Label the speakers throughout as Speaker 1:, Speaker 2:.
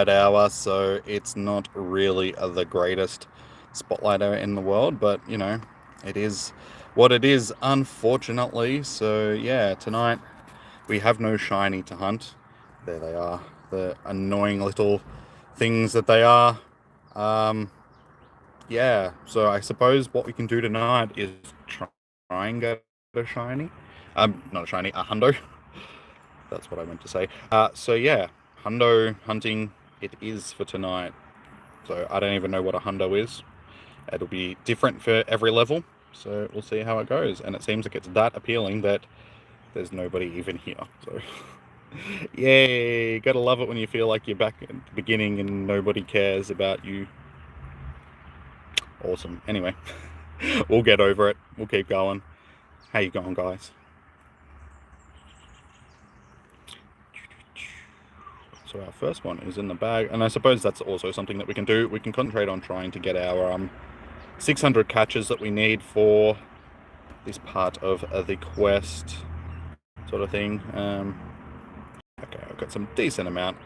Speaker 1: hour, so it's not really the greatest spotlight hour in the world, but you know, it is what it is, unfortunately. So yeah, tonight we have no shiny to hunt. There they are, the annoying little things that they are. Um, yeah, so I suppose what we can do tonight is try and get a shiny. Not a shiny, a hundo. That's what I meant to say. So yeah, hundo hunting it is for tonight. So I don't even know what a hundo is. It'll be different for every level. So we'll see how it goes. And it seems like it's that appealing that there's nobody even here. So yay! Gotta love it when you feel like you're back at the beginning and nobody cares about you. Awesome. Anyway, we'll get over it. We'll keep going. How you going, guys? So our first one is in the bag, and I suppose that's also something that we can do. We can concentrate on trying to get our 600 catches that we need for this part of the quest, sort of thing. Okay, I've got some decent amount.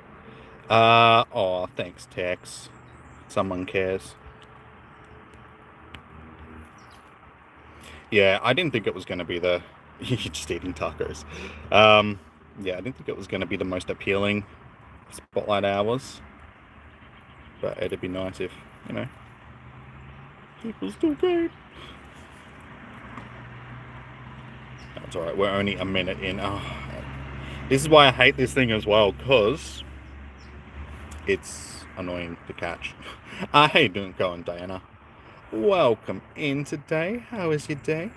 Speaker 1: Oh, thanks, Tex. Someone cares. Yeah, I didn't think it was going to be the... You're just eating tacos. Yeah, I didn't think it was going to be the most appealing spotlight hours. But it'd be nice if, you know, people still cared. That's alright, we're only a minute in. Oh, this is why I hate this thing as well, because it's annoying to catch. How you doing going, Diana? Welcome in today. How is your day?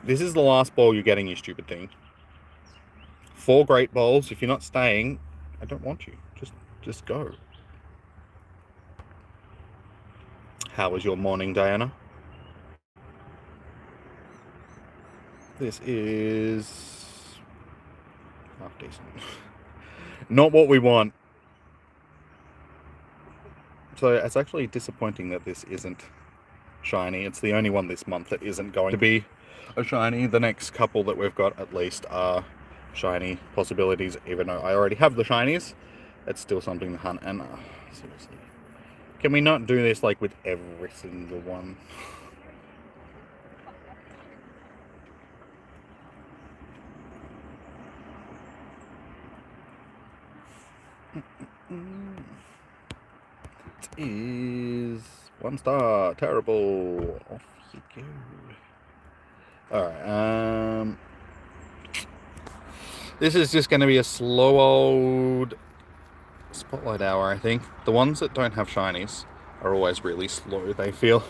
Speaker 1: This is the last ball you're getting, you stupid thing. 4 great bowls. If you're not staying, I don't want you. Just go. How was your morning, Diana? This is half decent. Not what we want. So it's actually disappointing that this isn't shiny. It's the only one this month that isn't going to be a shiny. The next couple that we've got at least are shiny possibilities, even though I already have the shinies. It's still something to hunt, and seriously. Can we not do this like with every single one? It is 1 star. Terrible. Off you go. Alright, this is just going to be a slow old spotlight hour, I think. The ones that don't have shinies are always really slow. They feel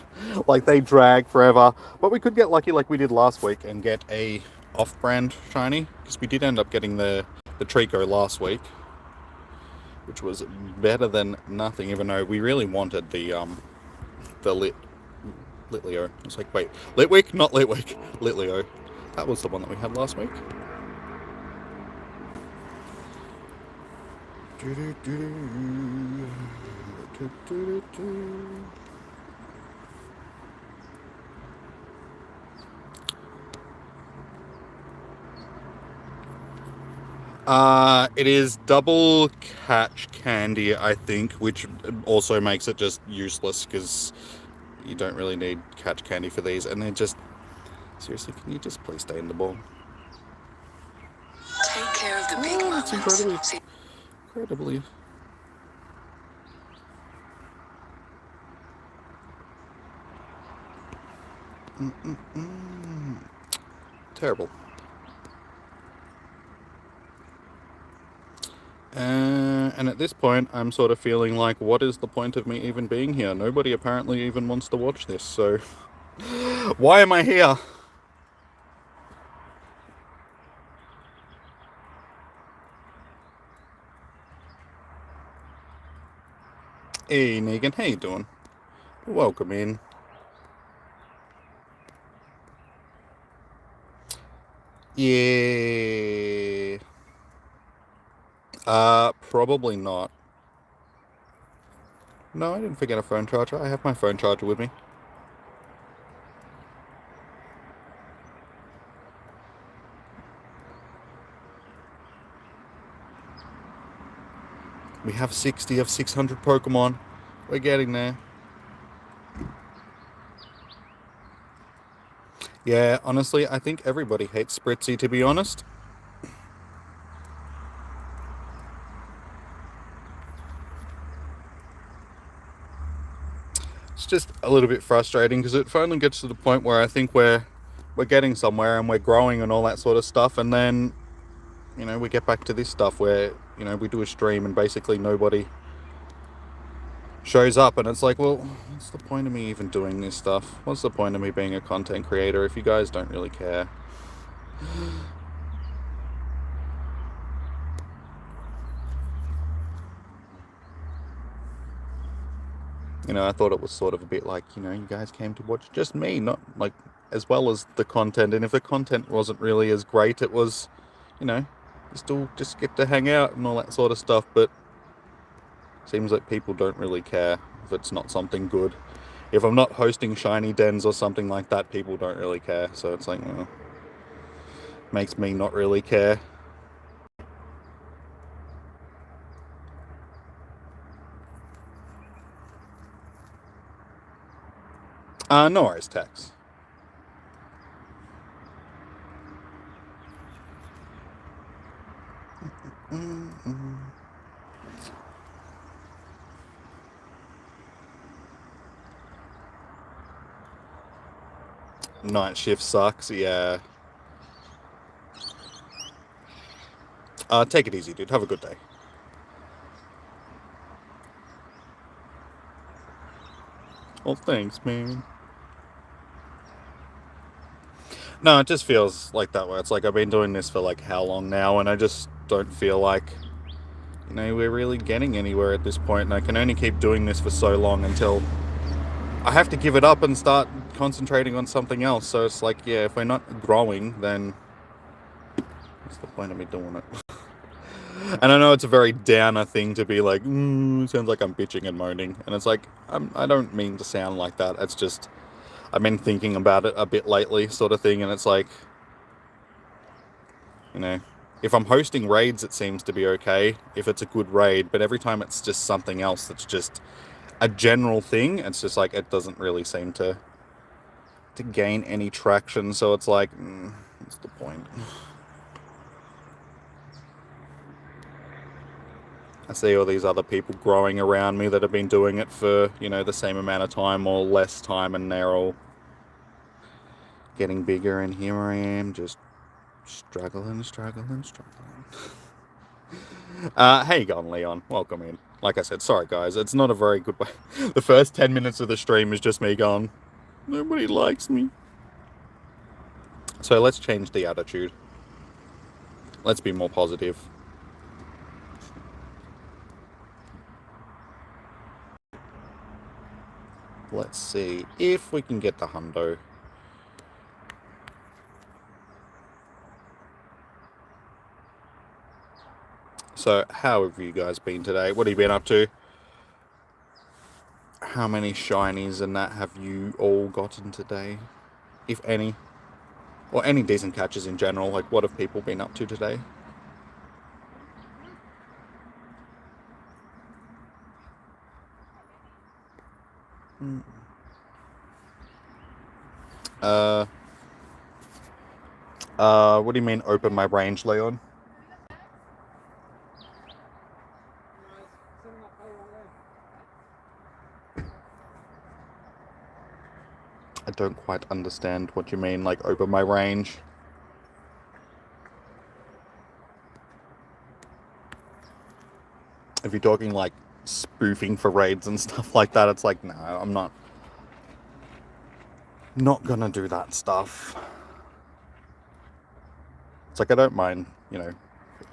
Speaker 1: like they drag forever. But we could get lucky like we did last week and get a off-brand shiny, because we did end up getting the Trico last week, which was better than nothing, even though we really wanted the Litleo. It's like, wait, Litwick? Not Litwick. Litleo. That was the one that we had last week. It is double catch candy, I think, which also makes it just useless because you don't really need catch candy for these, and they're just... Seriously, can you just please stay in the ball?
Speaker 2: Take care of the big moments.
Speaker 1: It's incredibly... Terrible. And at this point, I'm sort of feeling like, what is the point of me even being here? Nobody apparently even wants to watch this, so... Why am I here? Hey, Negan, how you doing? Welcome in. Yeah... Probably not. No, I didn't forget a phone charger. I have my phone charger with me. We have 60 of 600 Pokemon. We're getting there. Yeah, honestly, I think everybody hates Spritzee, to be honest. It's just a little bit frustrating because it finally gets to the point where I think we're getting somewhere and we're growing and all that sort of stuff, and then we get back to this stuff where we do a stream and basically nobody shows up, and it's like, well, what's the point of me even doing this stuff? What's the point of me being a content creator if you guys don't really care? I thought it was sort of a bit like, you guys came to watch just me, not like as well as the content. And if the content wasn't really as great, it was, you still just get to hang out and all that sort of stuff. But seems like people don't really care if it's not something good. If I'm not hosting shiny dens or something like that, people don't really care. So it's like, makes me not really care. No worries, Tex. Night shift sucks, yeah. Take it easy, dude. Have a good day. Well, thanks, man. No, it just feels like that way. It's like I've been doing this for like how long now, and I just don't feel like, we're really getting anywhere at this point, and I can only keep doing this for so long until I have to give it up and start concentrating on something else. So it's like, yeah, if we're not growing, then what's the point of me doing it? And I know it's a very downer thing to be like, sounds like I'm bitching and moaning. And it's like, I don't mean to sound like that. It's just, I've been thinking about it a bit lately, sort of thing. And it's like, if I'm hosting raids, it seems to be okay if it's a good raid. But every time it's just something else that's just a general thing, it's just like, it doesn't really seem to gain any traction. So it's like, what's the point? I see all these other people growing around me that have been doing it for, the same amount of time or less time, and they're all getting bigger, and here I am just struggling. How you going, Leon? Welcome in. Like I said, sorry guys, it's not a very good way. The first 10 minutes of the stream is just me going, nobody likes me. So let's change the attitude. Let's be more positive. Let's see if we can get the Hundo. So how have you guys been today? What have you been up to? How many shinies and that have you all gotten today? If any. Or any decent catches in general. Like, what have people been up to today? What do you mean open my range, Leon? I don't quite understand what you mean, like open my range. If you're talking like spoofing for raids and stuff like that, it's like, no, I'm not gonna do that stuff. It's like, I don't mind,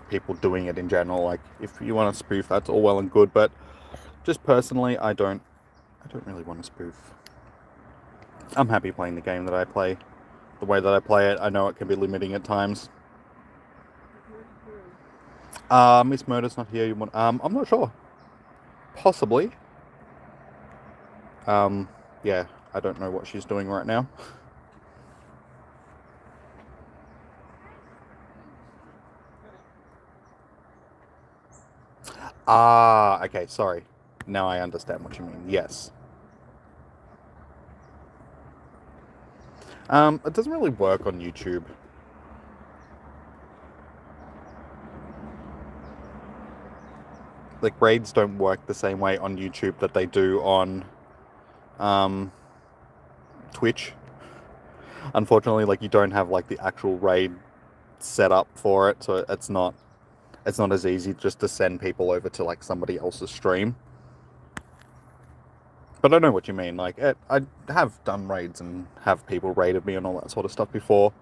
Speaker 1: people doing it in general. Like, if you want to spoof, that's all well and good, but just personally, I don't really want to spoof. I'm happy playing the game that I play, the way that I play it. I know it can be limiting at times. Miss Murder's not here. I'm not sure. Possibly. Yeah, I don't know what she's doing right now. Ah, okay, sorry. Now I understand what you mean. Yes. It doesn't really work on YouTube. Like, raids don't work the same way on YouTube that they do on Twitch. Unfortunately, like, you don't have like the actual raid set up for it, so it's not as easy just to send people over to like somebody else's stream. But I know what you mean. Like, I have done raids and have people raided me and all that sort of stuff before.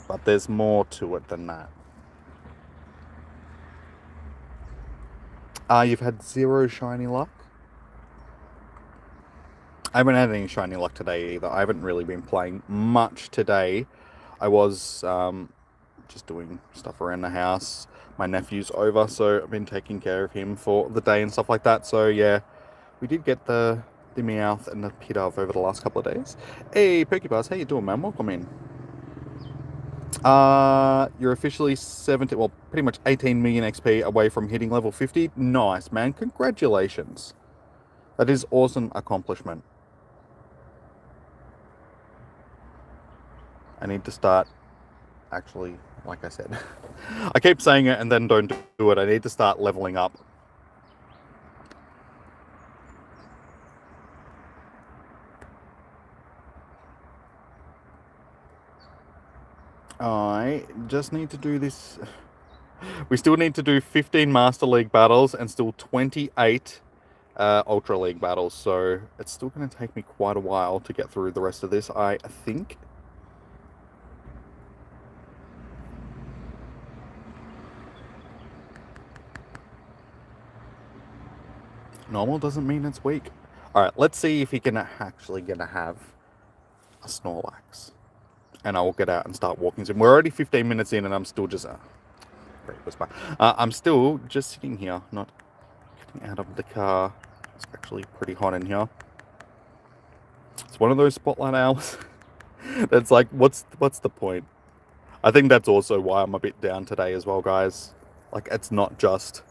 Speaker 1: But there's more to it than that. You've had zero shiny luck? I haven't had any shiny luck today either. I haven't really been playing much today. I was just doing stuff around the house. My nephew's over, so I've been taking care of him for the day and stuff like that. So yeah, we did get the Meowth and the Pidove over the last couple of days. Hey, Pokebuzz, how you doing, man? Welcome in. You're officially 70, well, pretty much 18 million XP away from hitting level 50. Nice, man. Congratulations. That is awesome accomplishment. I need to start, actually, like I said, I keep saying it and then don't do it. I need to start leveling up. I just need to do this. We still need to do 15 Master League battles and still 28 Ultra League battles. So it's still going to take me quite a while to get through the rest of this, I think. Normal doesn't mean it's weak. Alright, let's see if he can actually gonna have a Snorlax. And I will get out and start walking soon. We're already 15 minutes in and I'm still just... I'm still just sitting here, not getting out of the car. It's actually pretty hot in here. It's one of those spotlight hours that's like, what's the point? I think that's also why I'm a bit down today as well, guys. Like, it's not just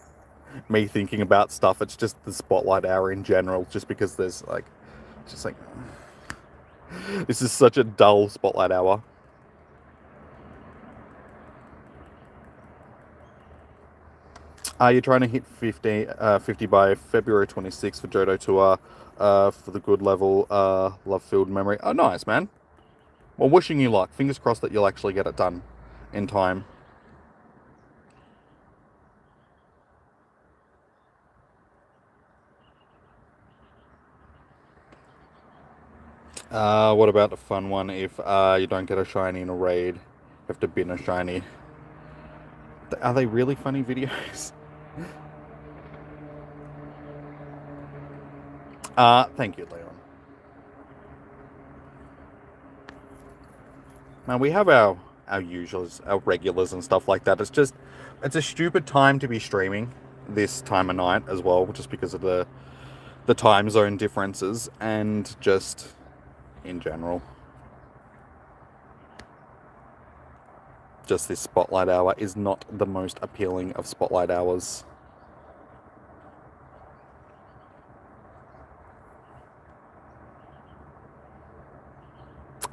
Speaker 1: me thinking about stuff, it's just the spotlight hour in general, just because there's like, it's just like, this is such a dull spotlight hour. You're trying to hit 50 by February 26th for Johto Tour for the good level love-filled memory. Oh, nice, man. Well, wishing you luck. Fingers crossed that you'll actually get it done in time. What about the fun one? If you don't get a shiny in a raid, you have to bin a shiny. Are they really funny videos? Thank you, Leon. Now we have our usuals, our regulars and stuff like that. It's a stupid time to be streaming this time of night as well, just because of the time zone differences and just in general. Just this spotlight hour is not the most appealing of spotlight hours.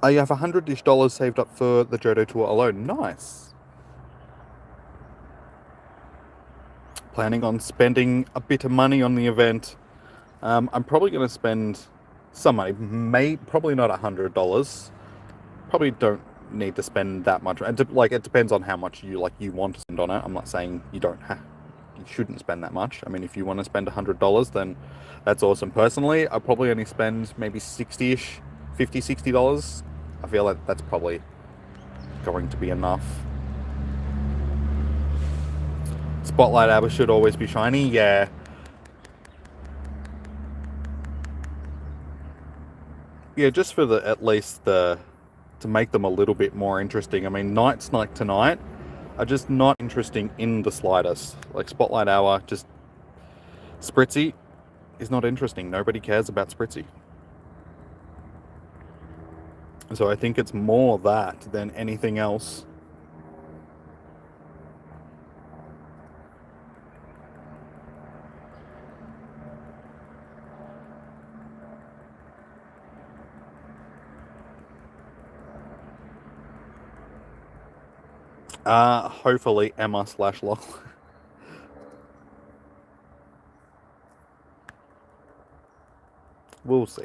Speaker 1: You have $100-ish saved up for the Johto Tour alone. Nice. Planning on spending a bit of money on the event. I'm probably going to spend some money. Probably not $100. Probably don't need to spend that much. And it depends on how much you want to spend on it. I'm not saying you shouldn't spend that much. I mean, if you want to spend $100, then that's awesome. Personally, I'll probably only spend maybe $60-ish, $50, $60. I feel like that's probably going to be enough. Spotlight hour should always be shiny. Yeah. Yeah, just for at least to make them a little bit more interesting. I mean, nights like tonight are just not interesting in the slightest. Like, spotlight hour, just Spritzee is not interesting. Nobody cares about Spritzee. So I think it's more that than anything else. Hopefully Emma/Lachlan. We'll see.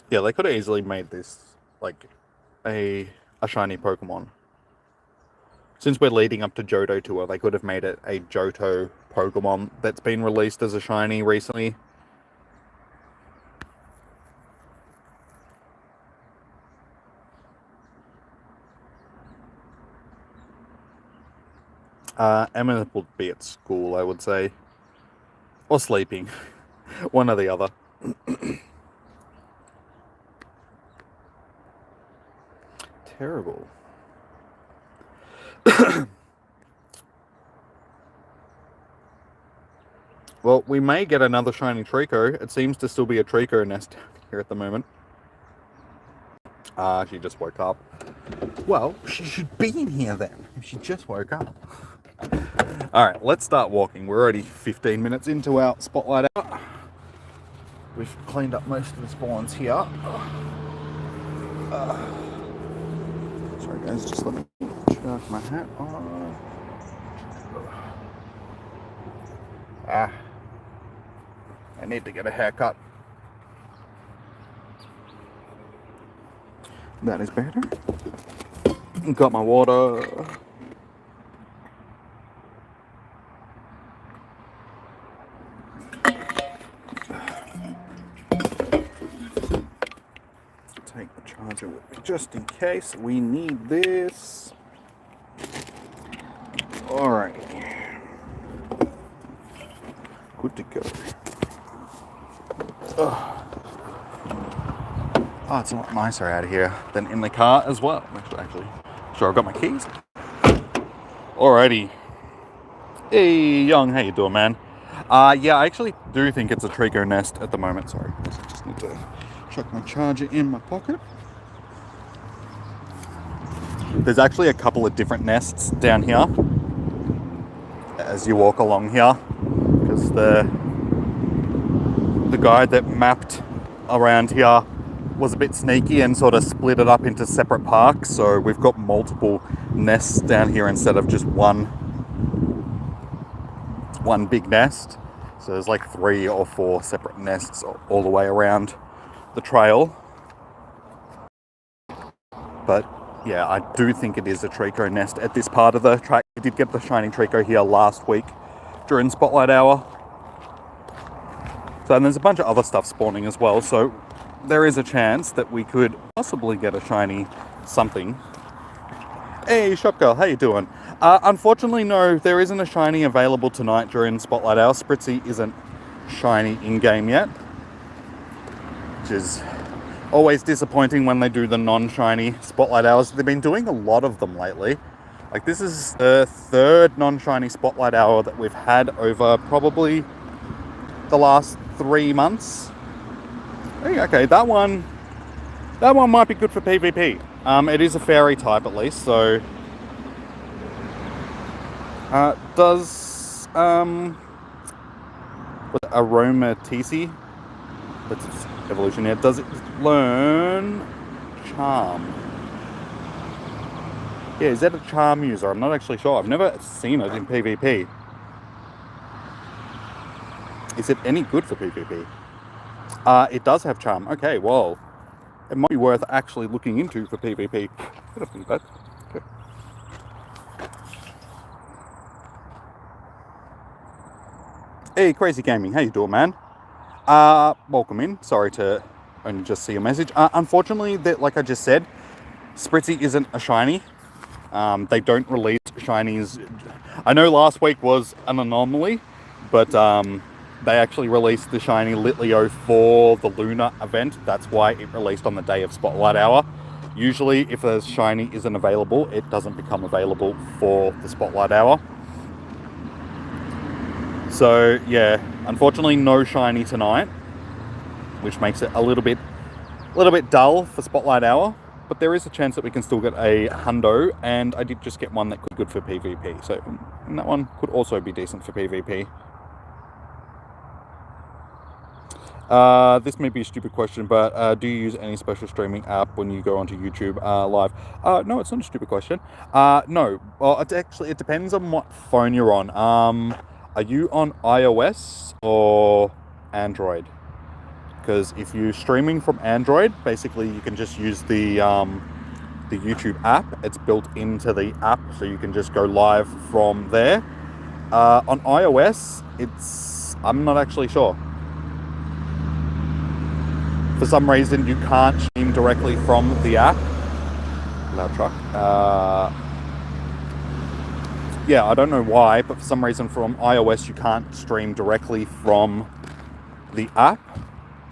Speaker 1: Yeah, they could have easily made this like a shiny Pokemon. Since we're leading up to Johto Tour, they could have made it a Johto Pokemon that's been released as a shiny recently. Emma would be at school, I would say. Or sleeping. One or the other. Terrible. Well, we may get another shiny Trico. It seems to still be a Trico nest here at the moment. She just woke up. Well, she should be in here then, if she just woke up. Alright, let's start walking. We're already 15 minutes into our Spotlight Hour. We've cleaned up most of the spawns here. Sorry guys, just let me chuck my hat on. I need to get a haircut. That is better. Got my water. Take the charger with me just in case we need this. Alright. Good to go. Oh, it's a lot nicer out of here than in the car as well. Actually, sure, I've got my keys. Alrighty. Hey, Young, how you doing, man? Yeah, I actually do think it's a Trico nest at the moment. Sorry, I just need to chuck my charger in my pocket. There's actually a couple of different nests down here as you walk along here, because the guy that mapped around here was a bit sneaky and sort of split it up into separate parks, so we've got multiple nests down here instead of just one big nest. So there's like 3 or 4 separate nests all the way around the trail. But yeah, I do think it is a Trico nest at this part of the track. We did get the shiny Trico here last week during Spotlight Hour. So, and there's a bunch of other stuff spawning as well, so there is a chance that we could possibly get a shiny something. Hey, Shop Girl, how you doing? Unfortunately, no, there isn't a shiny available tonight during Spotlight Hour. Spritzee isn't shiny in-game yet, which is always disappointing when they do the non-shiny Spotlight Hours. They've been doing a lot of them lately. Like, this is the 3rd non-shiny Spotlight Hour that we've had over probably the last 3 months. Okay, that one might be good for PvP. It is a fairy type at least, so does Aromatisi, that's its evolution here, does it learn Charm? Yeah, is that a Charm user? I'm not actually sure. I've never seen it in PvP. Is it any good for PvP? It does have Charm. Okay, well, it might be worth actually looking into for PvP. Okay. Hey, Crazy Gaming, how you doing, man? Welcome in. Sorry to only just see your message. Unfortunately, like I just said, Spritzee isn't a shiny. They don't release shinies. I know last week was an anomaly, but they actually released the shiny Litleo for the Lunar event. That's why it released on the day of Spotlight Hour. Usually, if a shiny isn't available, it doesn't become available for the Spotlight Hour. So, yeah, unfortunately, no shiny tonight, which makes it a little bit dull for Spotlight Hour. But there is a chance that we can still get a Hundo, and I did just get one that could be good for PvP. So, and that one could also be decent for PvP. This may be a stupid question, but do you use any special streaming app when you go onto YouTube live? No, it's not a stupid question. No. Well, it depends on what phone you're on. Are you on iOS or Android? Because if you're streaming from Android, basically you can just use the YouTube app. It's built into the app, so you can just go live from there. On iOS, I'm not actually sure. For some reason, you can't stream directly from the app. Loud truck. Yeah, I don't know why, but for some reason from iOS, you can't stream directly from the app.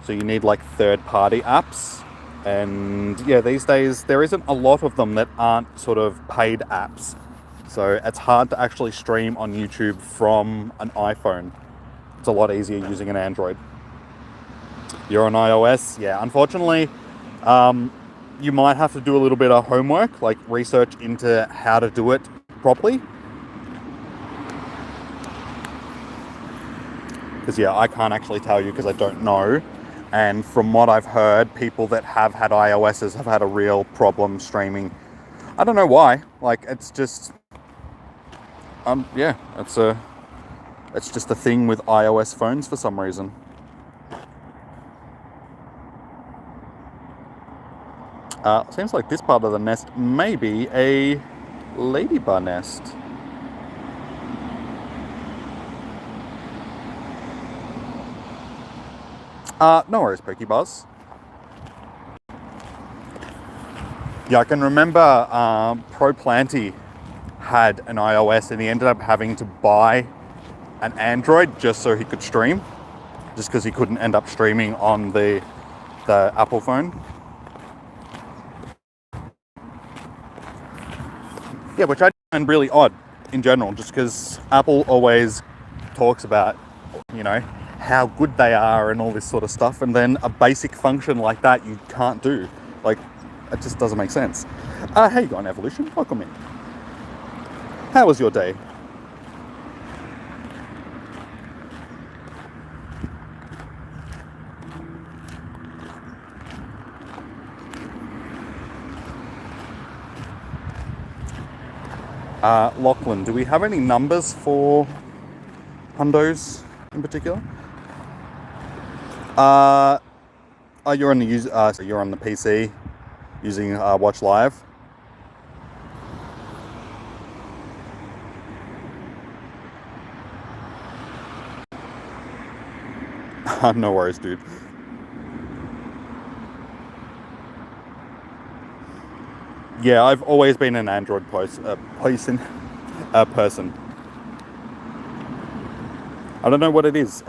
Speaker 1: So you need like third-party apps. And yeah, these days, there isn't a lot of them that aren't sort of paid apps. So it's hard to actually stream on YouTube from an iPhone. It's a lot easier using an Android. You're on iOS, yeah, unfortunately, you might have to do a little bit of homework, like research into how to do it properly. Because yeah, I can't actually tell you because I don't know. And from what I've heard, people that have had iOSs have had a real problem streaming. I don't know why. Like, it's just, yeah, it's just a thing with iOS phones for some reason. Seems like this part of the nest may be a ladybug nest. No worries, Pokebuzz. Yeah, I can remember Pro Planty had an iOS and he ended up having to buy an Android just so he could stream, just because he couldn't end up streaming on the Apple phone. Yeah, which I find really odd in general, just because Apple always talks about, you know, how good they are and all this sort of stuff, and then a basic function like that you can't do. Like, it just doesn't make sense. How you going, Evolution? Welcome in. How was your day? Lachlan, do we have any numbers for Hundos in particular? You're on the so you're on the PC using Watch Live. No worries, dude. Yeah, I've always been an Android person. I don't know what it is.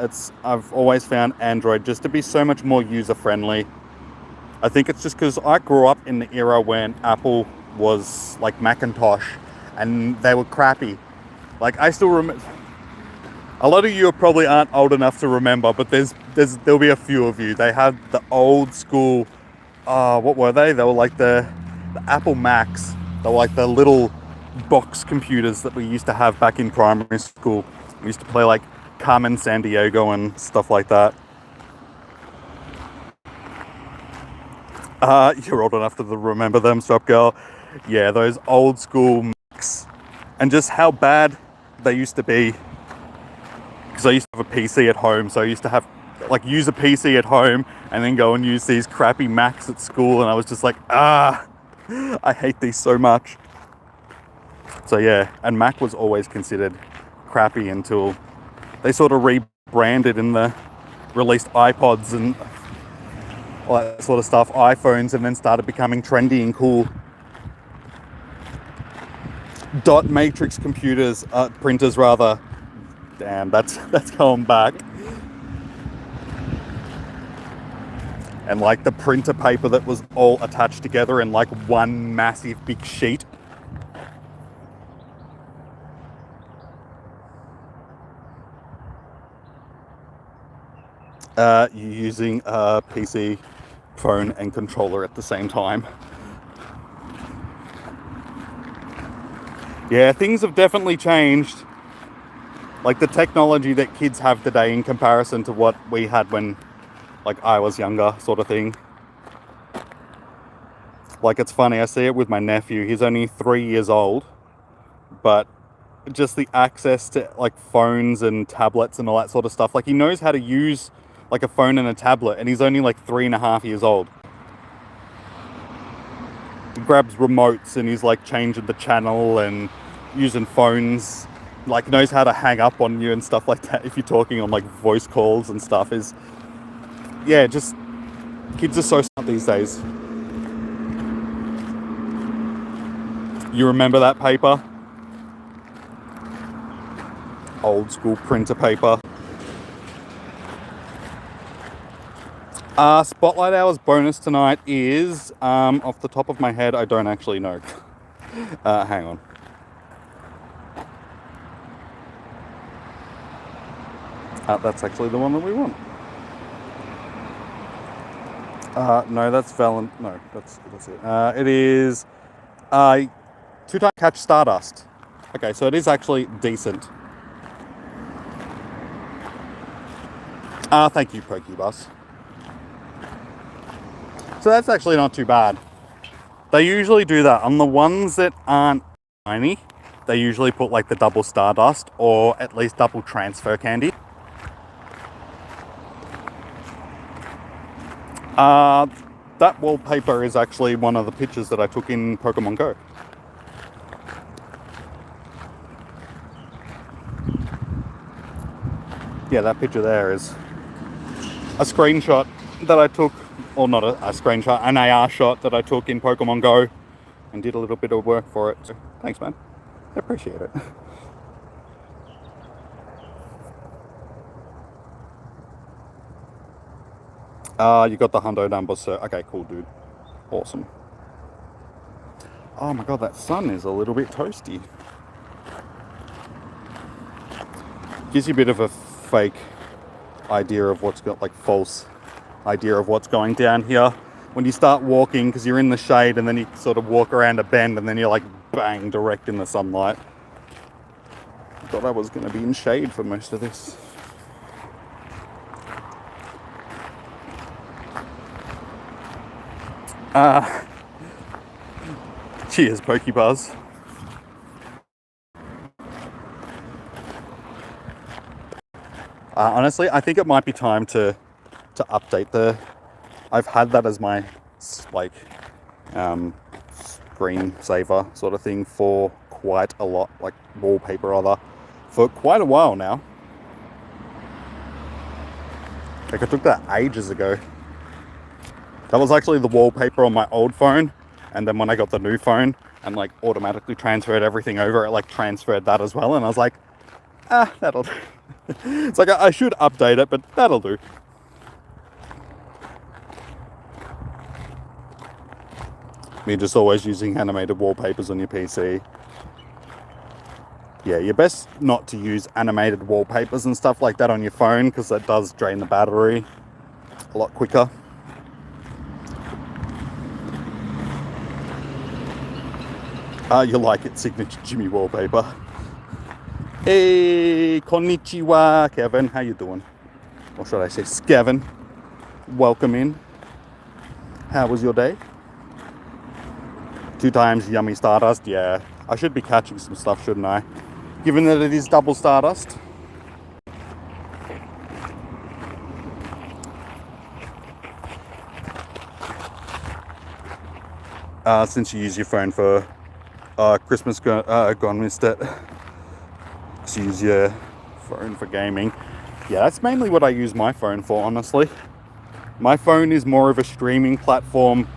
Speaker 1: I've always found Android just to be so much more user-friendly. I think it's just because I grew up in the era when Apple was like Macintosh and they were crappy. Like, I still remember. A lot of you probably aren't old enough to remember, but there'll be a few of you. They had the old school. What were they? They were like the Apple Macs. They were like the little box computers that we used to have back in primary school. We used to play like Carmen Sandiego and stuff like that. You're old enough to remember them, Stop Girl. Yeah, those old school Macs. And just how bad they used to be. Because I used to have a PC at home, so I used to have use a PC at home and then go and use these crappy Macs at school, and I was just like, I hate these so much. So yeah, and Mac was always considered crappy until they sort of rebranded and released iPods and all that sort of stuff, iPhones, and then started becoming trendy and cool. Dot matrix computers, printers rather. Damn, that's going back. And like the printer paper that was all attached together in like one massive big sheet. You're using a PC, phone, and controller at the same time. Yeah, things have definitely changed. Like the technology that kids have today in comparison to what we had when like I was younger sort of thing. Like, it's funny, I see it with my nephew. He's only 3 years old, but just the access to like phones and tablets and all that sort of stuff. Like, he knows how to use like a phone and a tablet, and he's only like 3.5 years old. He grabs remotes and he's like changing the channel and using phones, like knows how to hang up on you and stuff like that if you're talking on like voice calls and stuff. Is, yeah, just kids are so smart these days. You remember that paper? Old school printer paper. Spotlight Hour's bonus tonight is, off the top of my head, I don't actually know. Hang on. That's actually the one that we want. No, that's no, that's it. It is 2-time catch Stardust. Okay, so it is actually decent. Thank you, Pokebus. So that's actually not too bad. They usually do that. On the ones that aren't shiny, they usually put like the double Stardust or at least double transfer candy. That wallpaper is actually one of the pictures that I took in Pokemon Go. Yeah, that picture there is a screenshot that I took, or not a screenshot, an AR shot that I took in Pokemon Go and did a little bit of work for it. So thanks, man. I appreciate it. You got the Hundo number, sir. Okay, cool, dude. Awesome. Oh my god, that sun is a little bit toasty. Gives you a bit of a fake idea of what's got, like, false idea of what's going down here when you start walking, because you're in the shade and then you sort of walk around a bend and then you're like bang direct in the sunlight. I thought I was going to be in shade for most of this. Cheers, Pokebuzz. Honestly, I think it might be time to update the... I've had that as my, like, screensaver sort of thing for quite a lot, like wallpaper rather, for quite a while now. Like, I took that ages ago. That was actually the wallpaper on my old phone, and then when I got the new phone and like automatically transferred everything over, it like transferred that as well, and I was like, that'll do. It's like, I should update it, but that'll do. You're just always using animated wallpapers on your PC. Yeah, you're best not to use animated wallpapers and stuff like that on your phone, because that does drain the battery a lot quicker. You like it, signature Jimmy wallpaper. Hey, konnichiwa, Kevin. How you doing? Or should I say Skevin? Welcome in. How was your day? 2 times yummy Stardust. Yeah, I should be catching some stuff, shouldn't I? Given that it is double Stardust. Since you use your phone for Christmas gone, missed it. So use your phone for gaming. Yeah, that's mainly what I use my phone for, honestly. My phone is more of a streaming platform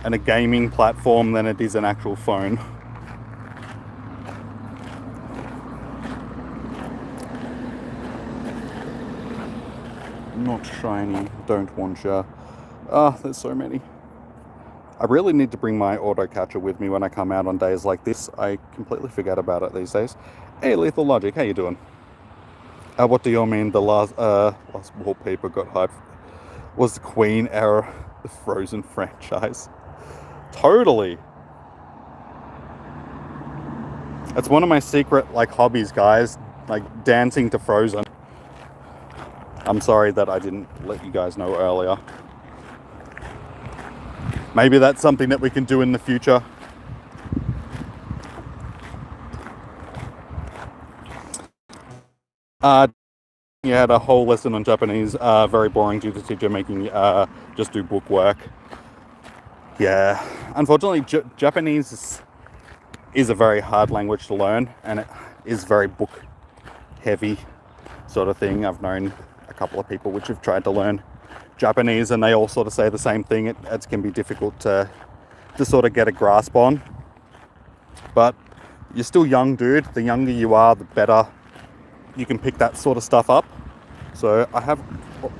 Speaker 1: and a gaming platform than it is an actual phone. Not shiny, don't want ya. There's so many. I really need to bring my auto catcher with me when I come out on days like this. I completely forget about it these days. Hey, Lethal Logic, how you doing? What do you mean the last wallpaper got hyped? Was the Queen era the Frozen franchise? Totally. It's one of my secret, like, hobbies, guys. Like, dancing to Frozen. I'm sorry that I didn't let you guys know earlier. Maybe that's something that we can do in the future. You had a whole lesson on Japanese, very boring due to the teacher making just do book work. Yeah, unfortunately, Japanese is a very hard language to learn, and it is very book heavy sort of thing. I've known a couple of people which have tried to learn Japanese, and they all sort of say the same thing. It can be difficult to sort of get a grasp on, but you're still young, dude. The younger you are, the better you can pick that sort of stuff up. So I have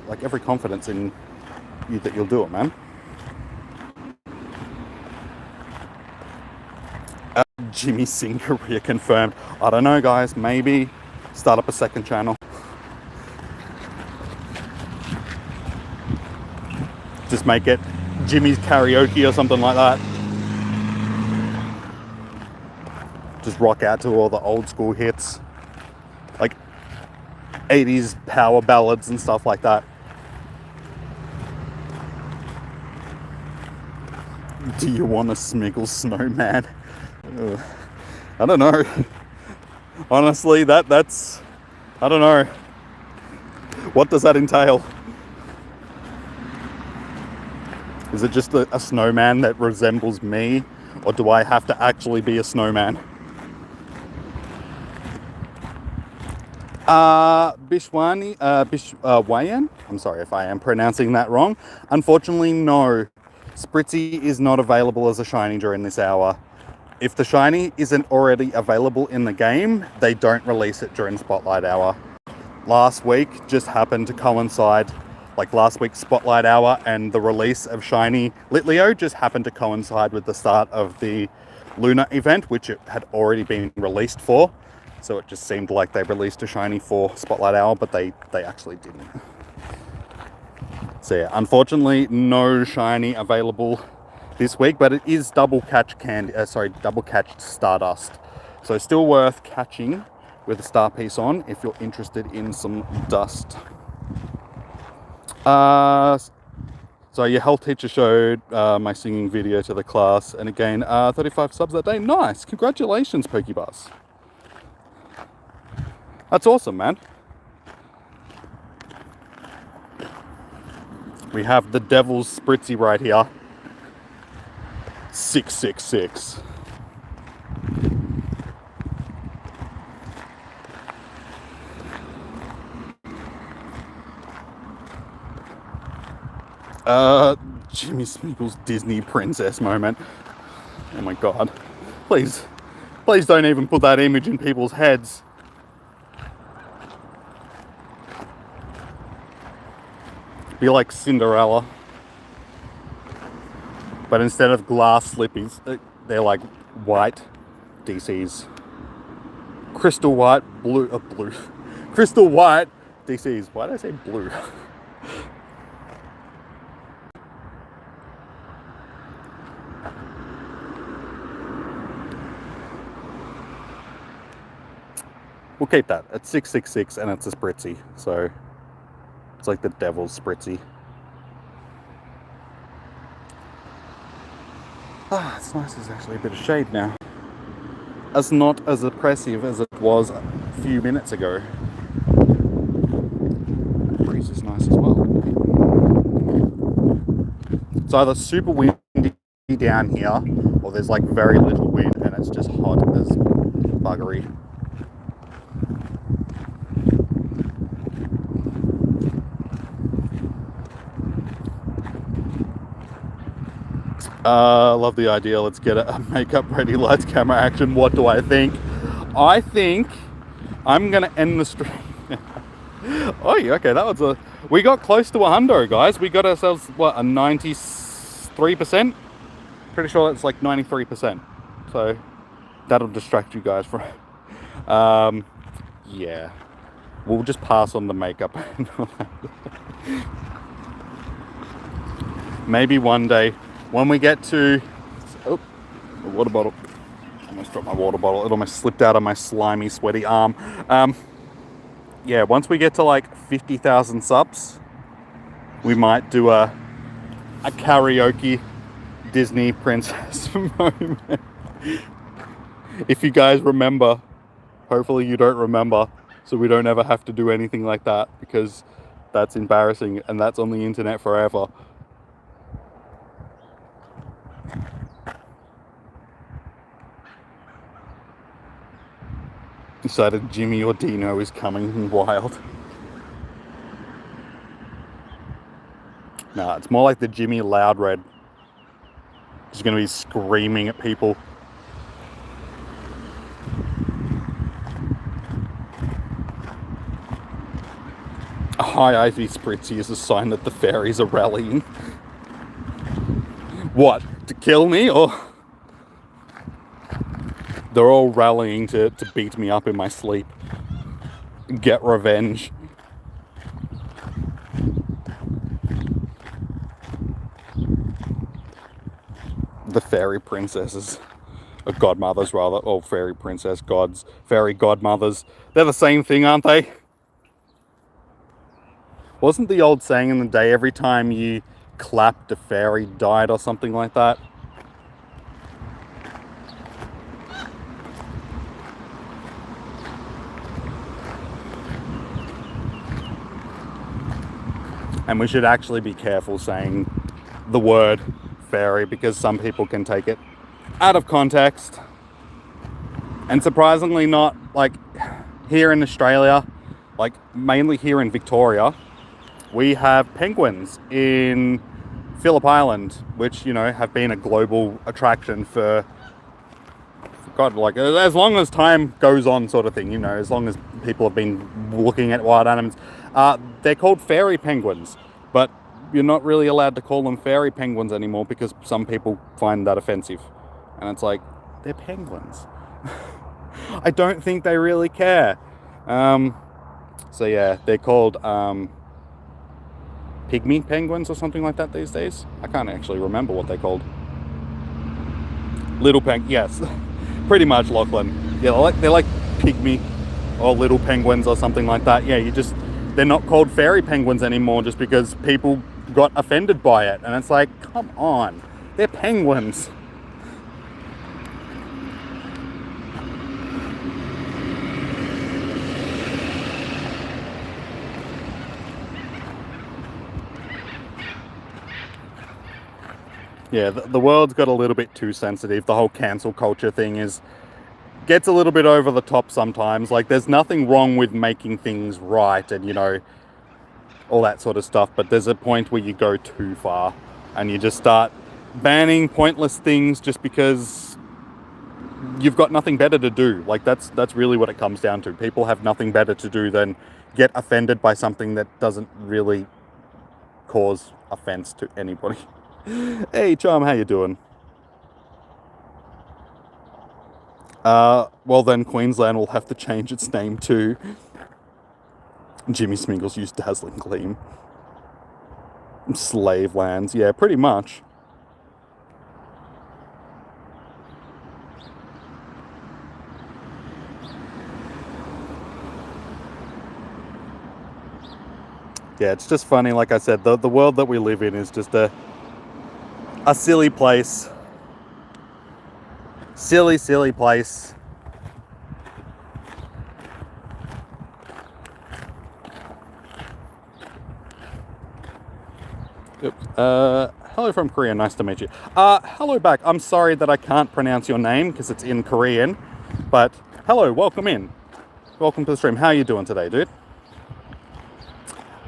Speaker 1: like every confidence in you that you'll do it, man. Jimmy Singh career confirmed. I don't know, guys. Maybe start up a second channel. Just make it Jimmy's Karaoke or something like that. Just rock out to all the old school hits, like 80s power ballads and stuff like that. Do you want a Smiggles snowman? I don't know. Honestly, that's I don't know. What does that entail? Is it just a snowman that resembles me, or do I have to actually be a snowman? Bishwayan? I'm sorry if I am pronouncing that wrong. Unfortunately, no. Spritzee is not available as a shiny during this hour. If the shiny isn't already available in the game, they don't release it during Spotlight Hour. Last week just happened to coincide, like last week's Spotlight Hour and the release of shiny Litleo just happened to coincide with the start of the Lunar event, which it had already been released for. So it just seemed like they released a shiny for Spotlight Hour, but they actually didn't. So yeah, unfortunately, no shiny available this week, but it is double catched Stardust. So still worth catching with a star piece on if you're interested in some dust. So your health teacher showed my singing video to the class, and again, 35 subs that day. Nice, congratulations, Pokebus. That's awesome, man. We have the Devil's Spritzee right here. 666. Jimmy Smiggles Disney princess moment. Oh my god. Please don't even put that image in people's heads. Be like Cinderella. But instead of glass slippies, they're like white DCs. Crystal white, blue. Crystal white DCs. Why did I say blue? We'll keep that. It's 666 and it's a Spritzee. So it's like the Devil's Spritzee. It's nice. There's actually a bit of shade now. It's not as oppressive as it was a few minutes ago. The breeze is nice as well. It's either super windy down here, or there's like very little wind and it's just hot as buggery. Love the idea. Let's get a makeup ready, lights, camera, action. What do I think? I think I'm gonna end the stream. Oh, yeah, okay, that was we got close to a hundo, guys. We got ourselves, what, a 93%? Pretty sure it's like 93%. So that'll distract you guys from yeah. We'll just pass on the makeup. Maybe one day when we get to, oh, a water bottle. I almost dropped my water bottle. It almost slipped out of my slimy, sweaty arm. yeah, once we get to like 50,000 subs, we might do a karaoke Disney princess moment. If you guys remember, hopefully you don't remember, so we don't ever have to do anything like that, because that's embarrassing and that's on the internet forever. Decided Jimmy or Dino is coming wild. Nah, it's more like the Jimmy Loudred. He's going to be screaming at people. A high Ivy Spritzee is a sign that the fairies are rallying. What? To kill me, or? They're all rallying to beat me up in my sleep. Get revenge. The fairy princesses. Or godmothers, rather. Or fairy princess gods. Fairy godmothers. They're the same thing, aren't they? Wasn't the old saying in the day, every time you clapped, a fairy died, or something like that? And we should actually be careful saying the word fairy, because some people can take it out of context. And surprisingly not, like, here in Australia, like mainly here in Victoria, we have penguins in Phillip Island, which, you know, have been a global attraction for God, like, as long as time goes on, sort of thing, you know, as long as people have been looking at wild animals. They're called fairy penguins, but you're not really allowed to call them fairy penguins anymore, because some people find that offensive. And it's like, they're penguins. I don't think they really care. So yeah, they're called pygmy penguins or something like that these days. I can't actually remember what they're called. Little yes. Pretty much, Lachlan. Yeah, they're like pygmy or little penguins or something like that. Yeah, they're not called fairy penguins anymore just because people got offended by it. And it's like, come on, they're penguins. Yeah, the world's got a little bit too sensitive. The whole cancel culture thing gets a little bit over the top sometimes. Like, there's nothing wrong with making things right and, you know, all that sort of stuff. But there's a point where you go too far and you just start banning pointless things just because you've got nothing better to do. Like, that's really what it comes down to. People have nothing better to do than get offended by something that doesn't really cause offense to anybody. Hey, Charm, how you doing? Well then, Queensland will have to change its name to Jimmy Smiggles used Dazzling Gleam. Slave lands, yeah, pretty much. Yeah, it's just funny, like I said, the world that we live in is just a silly place. Silly place. Oops. Hello from Korea, nice to meet you. Hello back. I'm sorry that I can't pronounce your name because it's in Korean, but hello, welcome in. Welcome to the stream. How are you doing today, dude?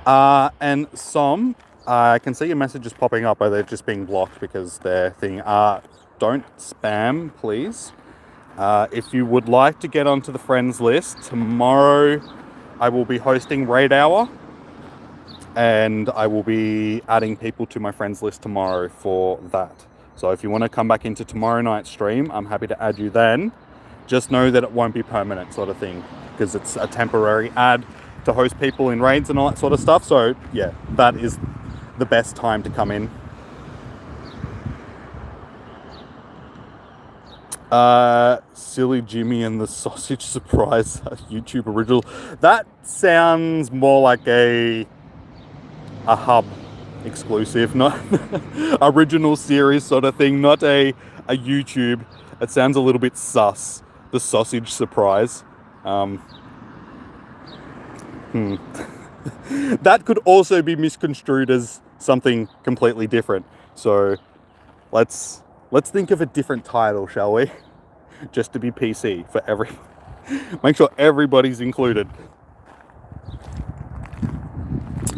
Speaker 1: And Som, I can see your messages popping up, but they're just being blocked because their thing. Don't spam, please. If you would like to get onto the friends list, tomorrow I will be hosting Raid Hour, and I will be adding people to my friends list tomorrow for that. So if you want to come back into tomorrow night's stream, I'm happy to add you then. Just know that it won't be permanent, sort of thing, because it's a temporary ad to host people in raids and all that sort of stuff. So yeah, that is the best time to come in. Silly Jimmy and the Sausage Surprise YouTube original. That sounds more like a hub exclusive, not original series sort of thing, not a YouTube. It sounds a little bit sus. The Sausage Surprise. That could also be misconstrued as something completely different. So let's think of a different title, shall we? Just to be PC for every. Make sure everybody's included.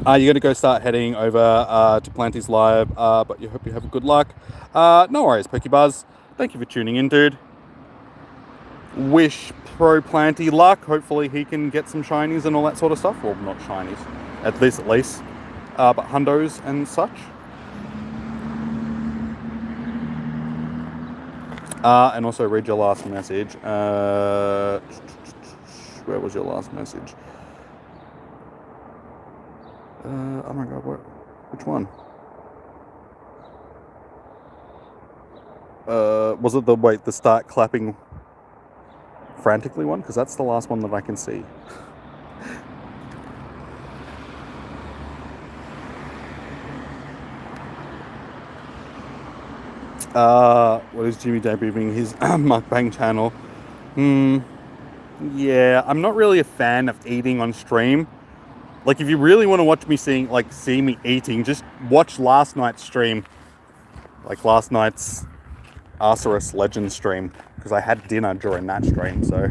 Speaker 1: You're going to go start heading over to Planty's Live, but you hope you have a good luck. No worries, Pokebuzz. Thank you for tuning in, dude. Wish Pro Planty luck. Hopefully he can get some shinies and all that sort of stuff. Well, not shinies, at least. But hundos and such. And also read your last message. Where was your last message? Oh my god, which one? Was it the start clapping frantically one? Because that's the last one that I can see. What is Jimmy debuting his mukbang channel? Yeah, I'm not really a fan of eating on stream. Like, if you really want to watch me see me eating, just watch last night's stream. Like last night's Arceus Legend stream, because I had dinner during that stream, so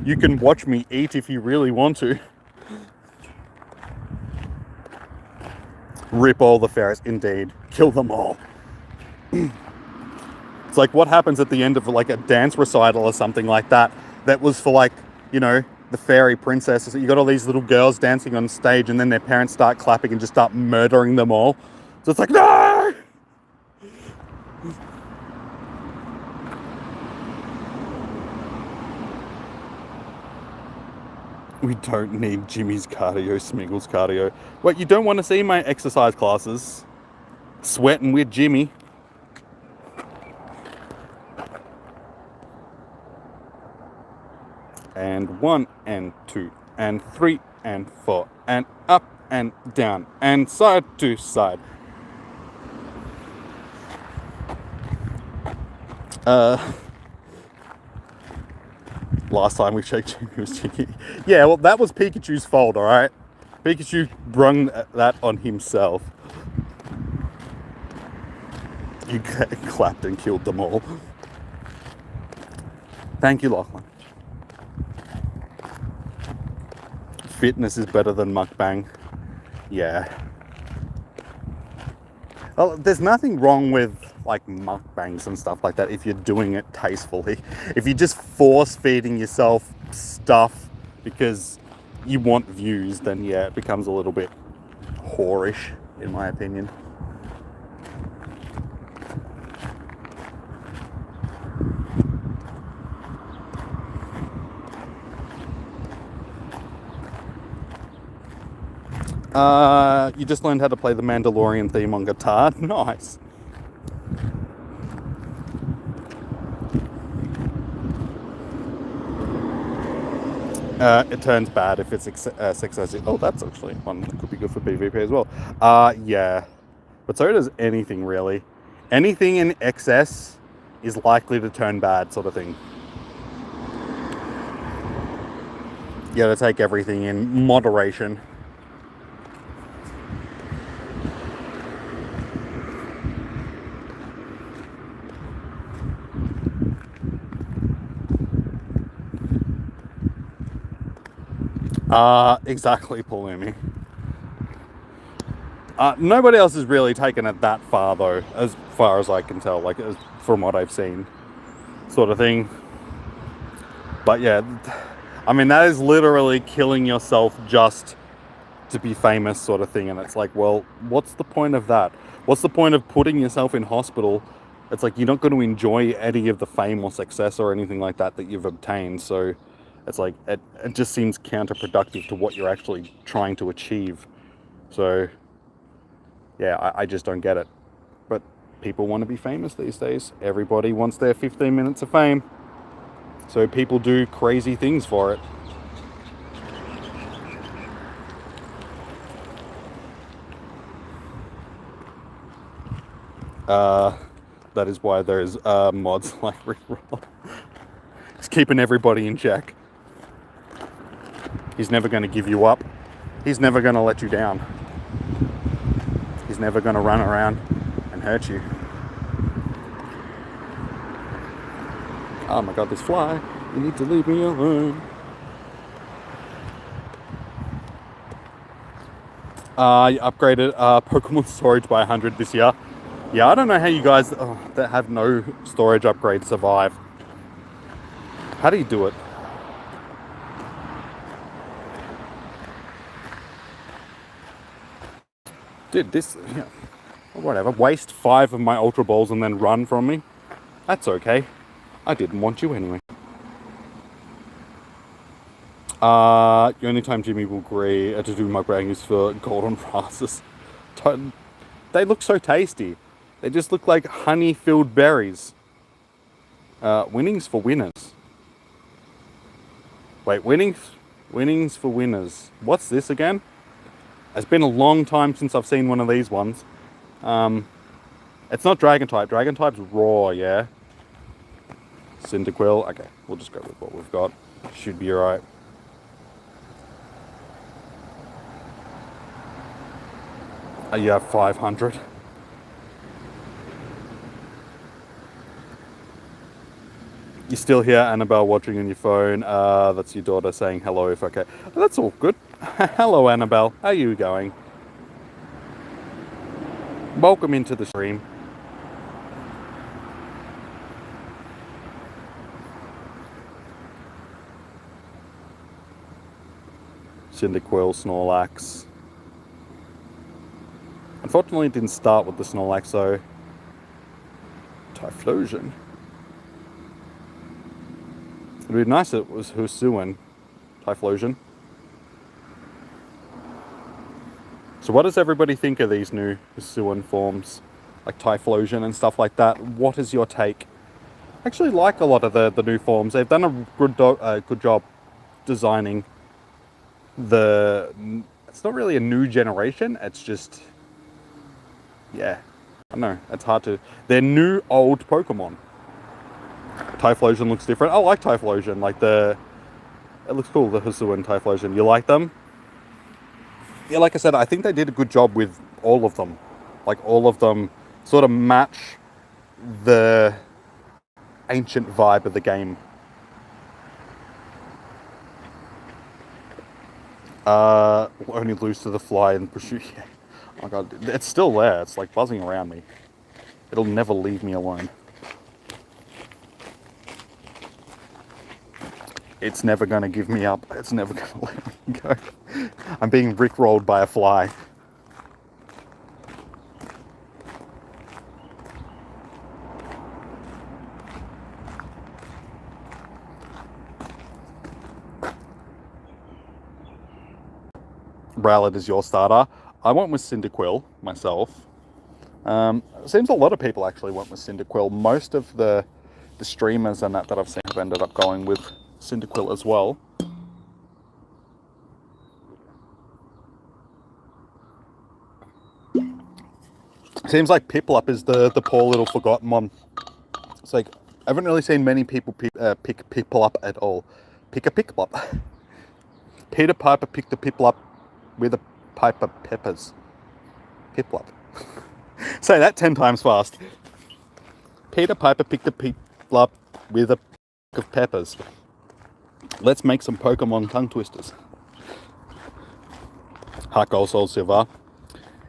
Speaker 1: you can watch me eat if you really want to. Rip all the fairies, indeed. Kill them all. It's like what happens at the end of like a dance recital or something like that. That was for like, you know, the fairy princesses. You got all these little girls dancing on stage, and then their parents start clapping and just start murdering them all. So it's like, no! We don't need Jimmy's cardio, Smiggles cardio. Wait, you don't want to see my exercise classes? Sweating with Jimmy. And 1 and 2 and 3 and 4 and up and down and side to side. Last time we checked, Jimmy was cheeky. Yeah, well, that was Pikachu's fault, alright? Pikachu brung that on himself. You clapped and killed them all. Thank you, Lachlan. Fitness is better than mukbang. Yeah. Well, there's nothing wrong with like mukbangs and stuff like that if you're doing it tastefully. If you're just force feeding yourself stuff because you want views, then yeah, it becomes a little bit whorish, in my opinion. You just learned how to play the Mandalorian theme on guitar. Nice. It turns bad if it's excessive. Oh, that's actually one that could be good for PvP as well. Yeah. But so does anything, really. Anything in excess is likely to turn bad, sort of thing. You gotta take everything in moderation. Exactly, Paul Amy. Nobody else has really taken it that far, though, as far as I can tell, like, from what I've seen, sort of thing. But yeah, I mean, that is literally killing yourself just to be famous, sort of thing. And it's like, well, what's the point of that? What's the point of putting yourself in hospital? It's like, you're not going to enjoy any of the fame or success or anything like that you've obtained. So it's like, it just seems counterproductive to what you're actually trying to achieve. So yeah, I just don't get it. But people want to be famous these days. Everybody wants their 15 minutes of fame. So people do crazy things for it. That is why there's mods like Rickroll. It's keeping everybody in check. He's never going to give you up. He's never going to let you down. He's never going to run around and hurt you. Oh my god, this fly. You need to leave me alone. You upgraded Pokemon storage by 100 this year. Yeah, I don't know how you guys that have no storage upgrades survive. How do you do it? Dude, this... Yeah, whatever. Waste 5 of my Ultra Balls and then run from me? That's okay. I didn't want you anyway. The only time Jimmy will agree to do mukbang is for golden passes. They look so tasty. They just look like honey-filled berries. Winnings for winners. Wait, winnings for winners. What's this again? It's been a long time since I've seen one of these ones. It's not Dragon type. Dragon type's raw, yeah? Cyndaquil. Okay, we'll just go with what we've got. Should be alright. You have 500. You're still here, Annabelle, watching on your phone. That's your daughter saying hello, if okay. That's all good. Hello, Annabelle. How are you going? Welcome into the stream. Cyndaquil, Snorlax. Unfortunately, it didn't start with the Snorlax, so... Typhlosion. It would be nice if it was Hisuian. Typhlosion. So what does everybody think of these new Hisuian forms? Like Typhlosion and stuff like that. What is your take? I actually like a lot of the new forms. They've done a good job designing the... It's not really a new generation. It's just... Yeah. I don't know. It's hard to... They're new old Pokemon. Typhlosion looks different. I like Typhlosion. Like it looks cool, the Hisuian Typhlosion. You like them? Yeah, like I said, I think they did a good job with all of them. Like, all of them sort of match the ancient vibe of the game. Only lose to the fly and pursue. Yeah. Oh my god, it's still there. It's like buzzing around me. It'll never leave me alone. It's never going to give me up. It's never going to let me go. I'm being rickrolled by a fly. Rowlet is your starter. I went with Cyndaquil myself. Seems a lot of people actually went with Cyndaquil. Most of the streamers and that I've seen have ended up going with Cyndaquil as well. Seems like Piplup is the poor little forgotten one. It's like, I haven't really seen many people pick Piplup at all. Pick a Piplup. Peter Piper picked a Piplup with a pipe of peppers. Piplup. Say that 10 times fast. Peter Piper picked a Piplup with a pick of peppers. Let's make some Pokemon tongue twisters. Heart Gold, Soul Silver.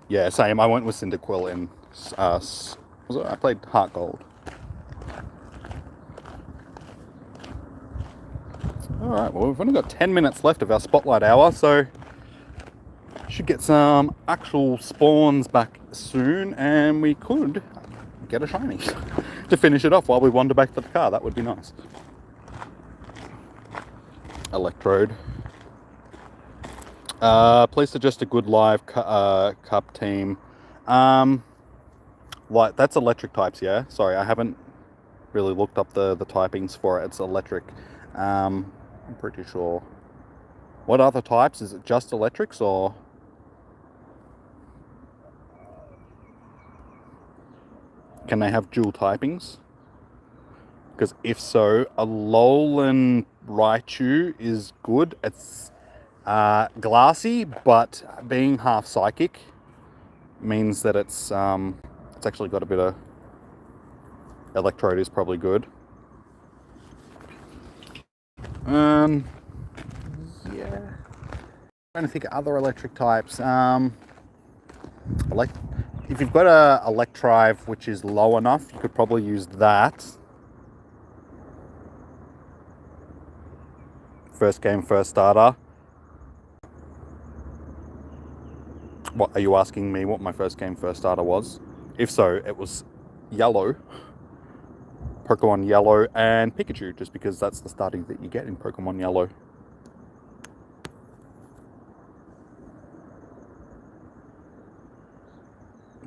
Speaker 1: Yeah, same. I went with Cyndaquil in... I played Heart Gold. Alright, well, we've only got 10 minutes left of our Spotlight Hour, so... Should get some actual spawns back soon, and we could get a shiny to finish it off while we wander back to the car. That would be nice. Electrode. Please suggest a good live cup team. Like, that's electric types, yeah? Sorry, I haven't really looked up the typings for it. It's electric. I'm pretty sure. What other types? Is it just electrics, or can they have dual typings? Because if so, a Alolan Raichu is good. It's glassy, but being half psychic means that it's actually got a bit of Electrode is probably good. Yeah. Trying to think of other electric types. If you've got a Electrive which is low enough, you could probably use that. First game, first starter. What are you asking me? What my first game, first starter was? If so, it was Yellow, Pokemon Yellow, and Pikachu, just because that's the starting that you get in Pokemon Yellow.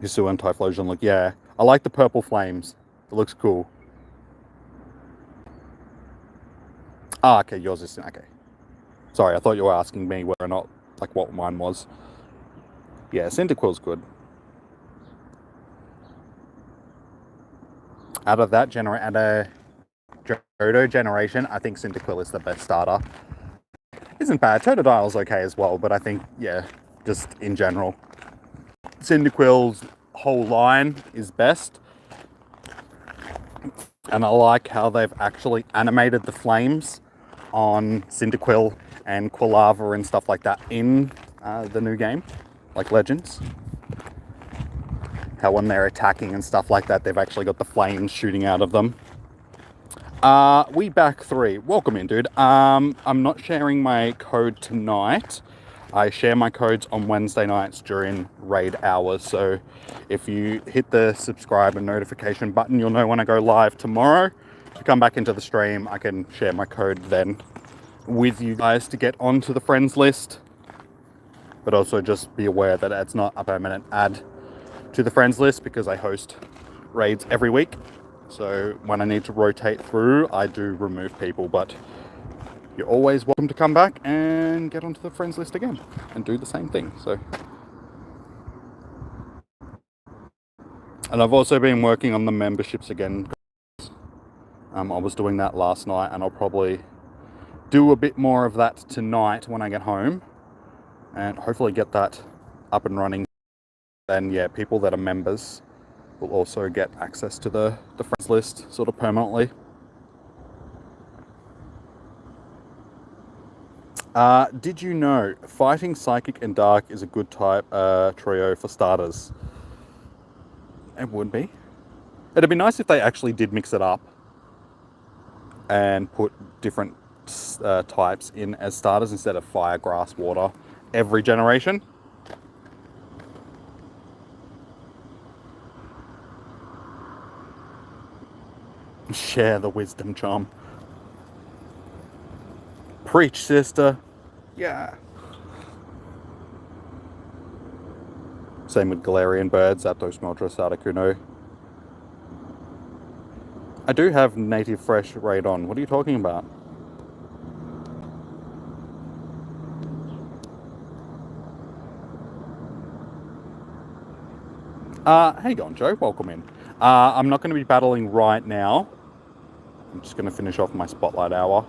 Speaker 1: Yasuo and Typhlosion look, yeah. I like the purple flames. It looks cool. Ah, okay, yours is, okay. Sorry, I thought you were asking me whether or not, like, what mine was. Yeah, Cyndaquil's good. Out of that Johto generation, I think Cyndaquil is the best starter. Isn't bad. Totodile's okay as well, but I think, yeah, just in general, Cyndaquil's whole line is best. And I like how they've actually animated the flames on Cyndaquil and Quilava and stuff like that in the new game, like Legends. How when they're attacking and stuff like that, they've actually got the flames shooting out of them. We back 3. Welcome in, dude. I'm not sharing my code tonight. I share my codes on Wednesday nights during raid hours. So if you hit the subscribe and notification button, you'll know when I go live tomorrow. To come back into the stream, I can share my code then with you guys to get onto the friends list. But also just be aware that it's not a permanent add to the friends list because I host raids every week. So when I need to rotate through, I do remove people, but you're always welcome to come back and get onto the friends list again and do the same thing. So, and I've also been working on the memberships again. I was doing that last night, and I'll probably do a bit more of that tonight when I get home, and hopefully get that up and running. Then, yeah, people that are members will also get access to the friends list sort of permanently. Did you know Fighting, Psychic, and Dark is a good type trio for starters? It would be. It'd be nice if they actually did mix it up and put different types in as starters instead of fire, grass, water every generation. Share the wisdom charm. Preach, sister. Yeah. Same with Galarian birds, Zapdos, Moltres, Articuno. I do have native fresh raid on. What are you talking about? How you going, Joe? Welcome in. I'm not going to be battling right now. I'm just going to finish off my Spotlight Hour.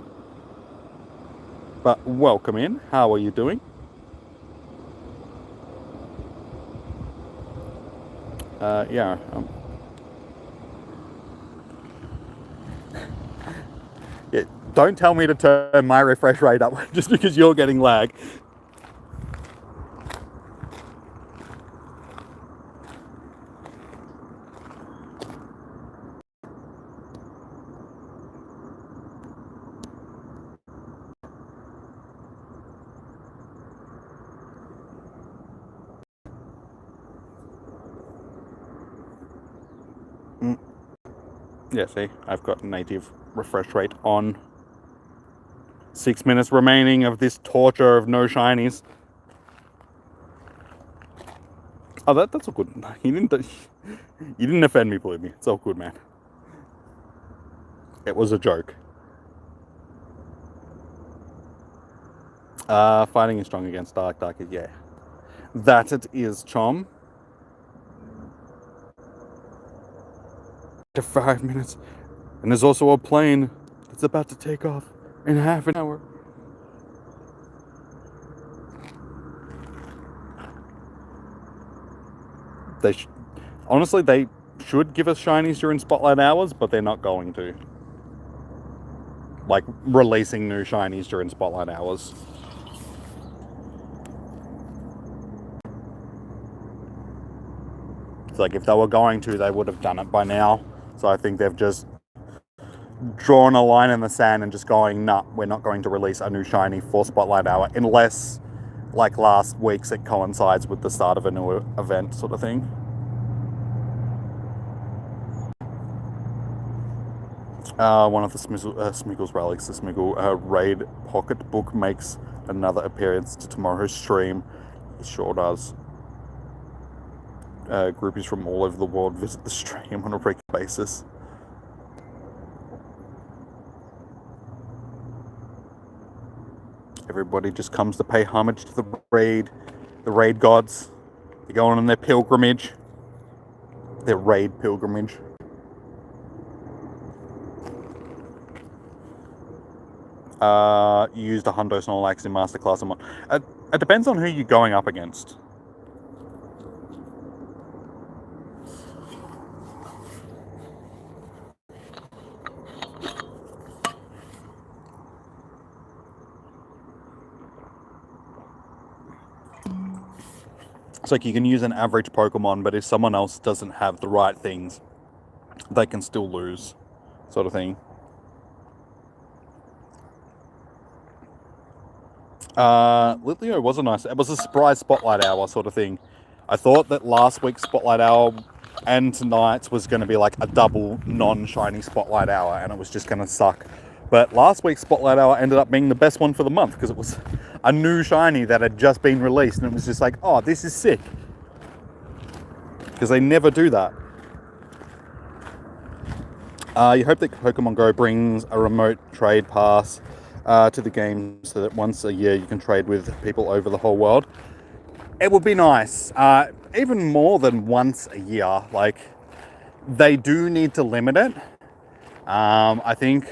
Speaker 1: But welcome in. How are you doing? Yeah. Yeah. Don't tell me to turn my refresh rate up just because you're getting lag. Yeah, see, I've got native refresh rate on. 6 minutes remaining of this torture of no shinies. Oh, that's a good. He didn't. You didn't offend me, believe me. It's all good, man. It was a joke. Fighting is strong against Dark. Dark is, yeah. That it is, Chom. To 5 minutes. And there's also a plane that's about to take off in half an hour. Honestly, they should give us shinies during Spotlight Hours, but they're not going to. Like, releasing new shinies during Spotlight Hours. It's like, if they were going to, they would have done it by now. So I think they've just drawn a line in the sand and just going, nah, we're not going to release a new shiny for Spotlight Hour unless, like last week's, it coincides with the start of a new event sort of thing. One of the Smiggles relics, the Smiggle Raid Pocket Book, makes another appearance to tomorrow's stream. It sure does. Groupies from all over the world visit the stream on a regular basis. Everybody just comes to pay homage to the raid gods. They're going on their pilgrimage. Their raid pilgrimage. You used a Hundo Snorlax in Masterclass. It depends on who you're going up against. It's like you can use an average Pokemon, but if someone else doesn't have the right things, they can still lose, sort of thing. Litleo was it was a surprise Spotlight Hour sort of thing. I thought that last week's Spotlight Hour and tonight's was going to be like a double non-shiny Spotlight Hour, and it was just going to suck. But last week's Spotlight Hour ended up being the best one for the month because it was a new shiny that had just been released, and it was just like, oh, this is sick. Because they never do that. You hope that Pokemon Go brings a remote trade pass to the game so that once a year you can trade with people over the whole world. It would be nice. Even more than once a year. Like, they do need to limit it. I think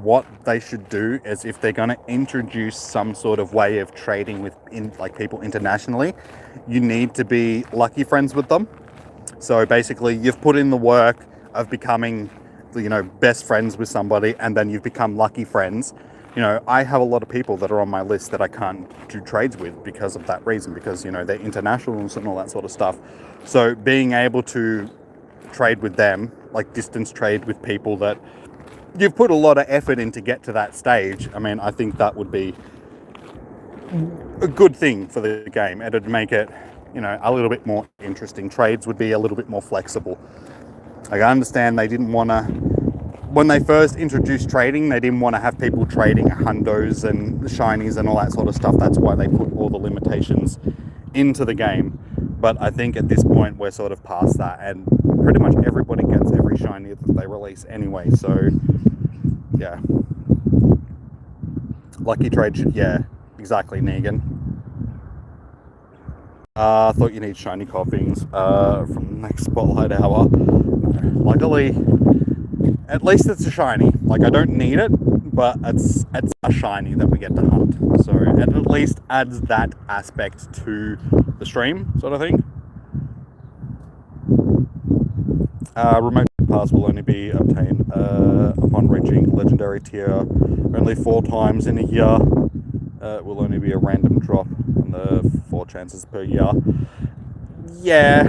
Speaker 1: what they should do is, if they're going to introduce some sort of way of trading with people internationally, you need to be lucky friends with them. So basically, you've put in the work of becoming, best friends with somebody, and then you've become lucky friends. I have a lot of people that are on my list that I can't do trades with because of that reason, because, they're internationals and all that sort of stuff. So being able to trade with them, like distance trade with people that you've put a lot of effort in to get to that stage, I think that would be a good thing for the game. It'd make it, a little bit more interesting. Trades would be a little bit more flexible. Like, I understand they didn't want to, when they first introduced trading, they didn't want to have people trading hundos and shinies and all that sort of stuff. That's why they put all the limitations into the game. But I think at this point we're sort of past that, and pretty much everybody gets every shiny that they release anyway. So yeah, lucky trade should, yeah, exactly, Negan. Thought you need shiny coffins from next Spotlight Hour. Luckily, at least it's a shiny. Like, I don't need it, but it's a shiny that we get to hunt. So it at least adds that aspect to the stream, sort of thing. Remote pass will only be obtained upon reaching legendary tier only 4 times in a year. It will only be a random drop on the 4 chances per year. Yeah,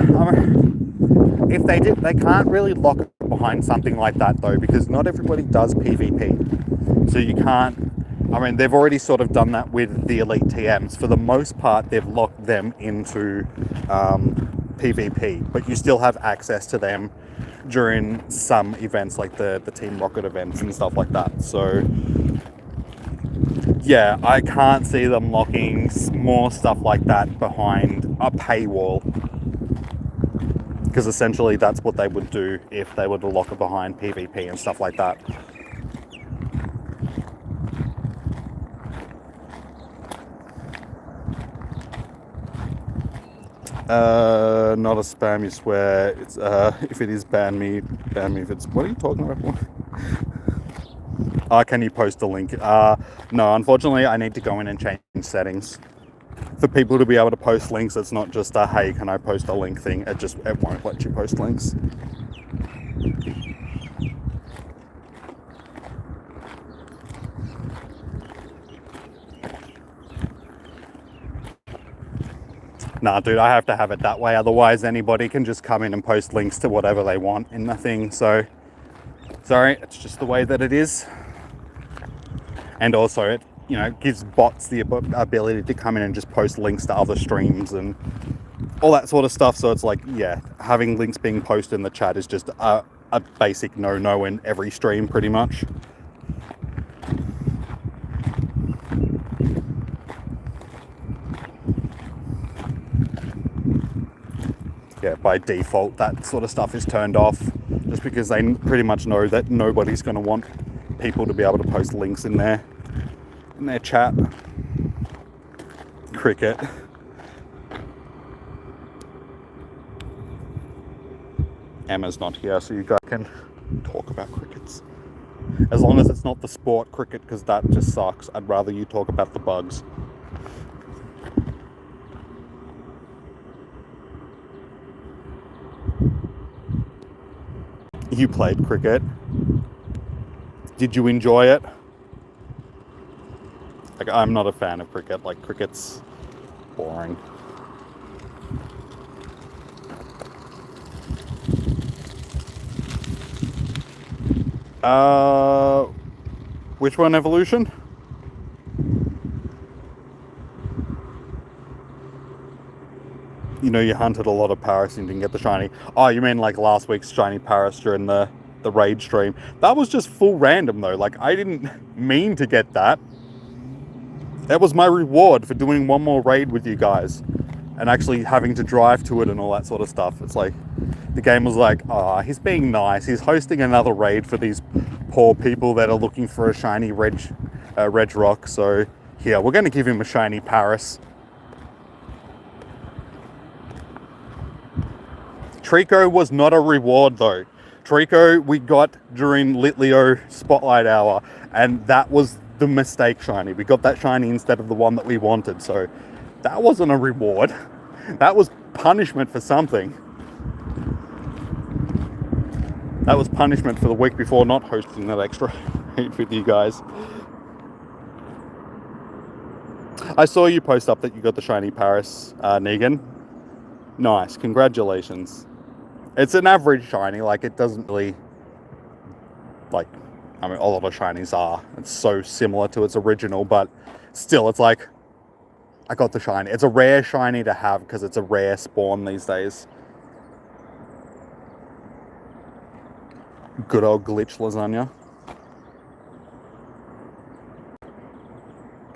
Speaker 1: if they did, they can't really lock it behind something like that though, because not everybody does PvP. So you can't, they've already sort of done that with the Elite TMs. For the most part, they've locked them into PvP, but you still have access to them during some events like the Team Rocket events and stuff like that. So yeah, I can't see them locking more stuff like that behind a paywall. Because essentially that's what they would do if they were to lock it behind PvP and stuff like that. Not a spam, you swear. It's if it is, ban me if it's... What are you talking about? Can you post a link? No, unfortunately I need to go in and change settings. For people to be able to post links, it's not just a hey, can I post a link thing. It won't let you post links. Nah, dude, I have to have it that way. Otherwise, anybody can just come in and post links to whatever they want in the thing. So, sorry, it's just the way that it is. And also, it, you know, gives bots the ability to come in and just post links to other streams and all that sort of stuff. So it's like, yeah, having links being posted in the chat is just a basic no-no in every stream, pretty much. Yeah, by default, that sort of stuff is turned off just because they pretty much know that nobody's going to want people to be able to post links in their chat. Cricket. Emma's not here, so you guys can talk about crickets. As long as it's not the sport cricket, because that just sucks. I'd rather you talk about the bugs. You played cricket. Did you enjoy it? Like, I'm not a fan of cricket. Like, cricket's boring. Which one, Evolution? You know, you hunted a lot of Paris and didn't get the shiny. Oh, you mean like last week's shiny Paris during the raid stream? That was just full random though. Like, I didn't mean to get that. That was my reward for doing one more raid with you guys and actually having to drive to it and all that sort of stuff. It's like, the game was like, he's being nice. He's hosting another raid for these poor people that are looking for a shiny Reg Rock. So here, we're going to give him a shiny Paris. Trico was not a reward though. Trico we got during Litleo Spotlight Hour, and that was the mistake shiny. We got that shiny instead of the one that we wanted, so that wasn't a reward. That was punishment for something. That was punishment for the week before not hosting that extra raid with you guys. I saw you post up that you got the shiny Paris, Negan. Nice, congratulations. It's an average shiny, like it doesn't really, like, I mean, a lot of shinies are. It's so similar to its original, but still, it's like, I got the shiny. It's a rare shiny to have because it's a rare spawn these days. Good old glitch lasagna.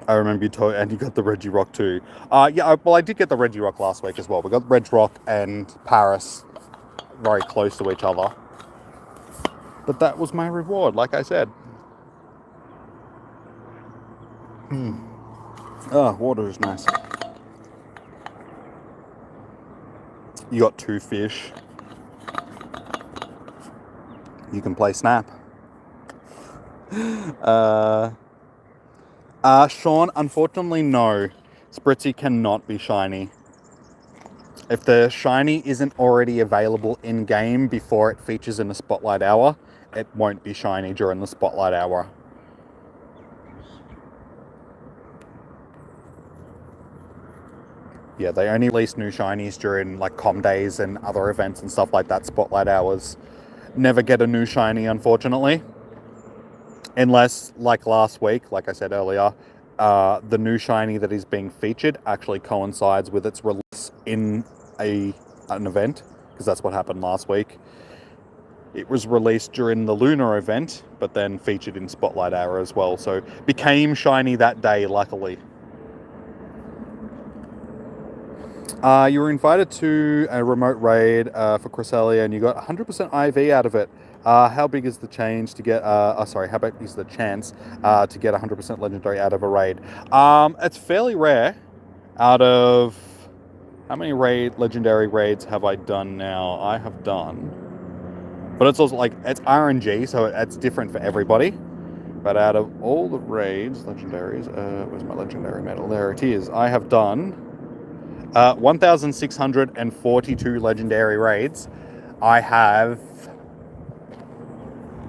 Speaker 1: I remember you told, and you got the Reggie Rock too. Yeah, well, I did get the Reggie Rock last week as well. We got Reg Rock and Paris very close to each other. But that was my reward, like I said. Oh, water is nice. You got 2 fish. You can play Snap. Sean, unfortunately, no. Spritzee cannot be shiny. If the shiny isn't already available in-game before it features in the Spotlight Hour, it won't be shiny during the Spotlight Hour. Yeah, they only release new shinies during like Com Days and other events and stuff like that. Spotlight Hours never get a new shiny, unfortunately. Unless, like last week, like I said earlier, the new shiny that is being featured actually coincides with its release in an event, because that's what happened last week. It was released during the Lunar event, but then featured in Spotlight Hour as well, so became shiny that day, luckily. You were invited to a remote raid for Cresselia, and you got 100% IV out of it. How big is the change to get? How big is the chance to get 100% legendary out of a raid? It's fairly rare. Out of how many legendary raids have I done now? I have done, but it's also like it's RNG, so it's different for everybody. But out of all the raids, legendaries, where's my legendary medal? There it is. I have done 1,642 legendary raids. I have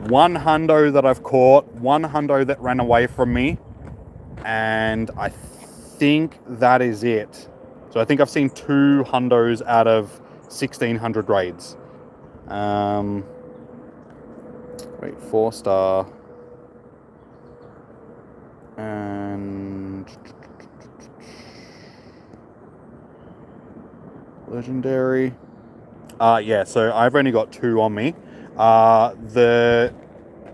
Speaker 1: one hundo that I've caught, one hundo that ran away from me, and I think that is it. So I think I've seen 2 hundos out of 1,600 raids. Wait, 4-star. And legendary. Yeah, so I've only got 2 on me. The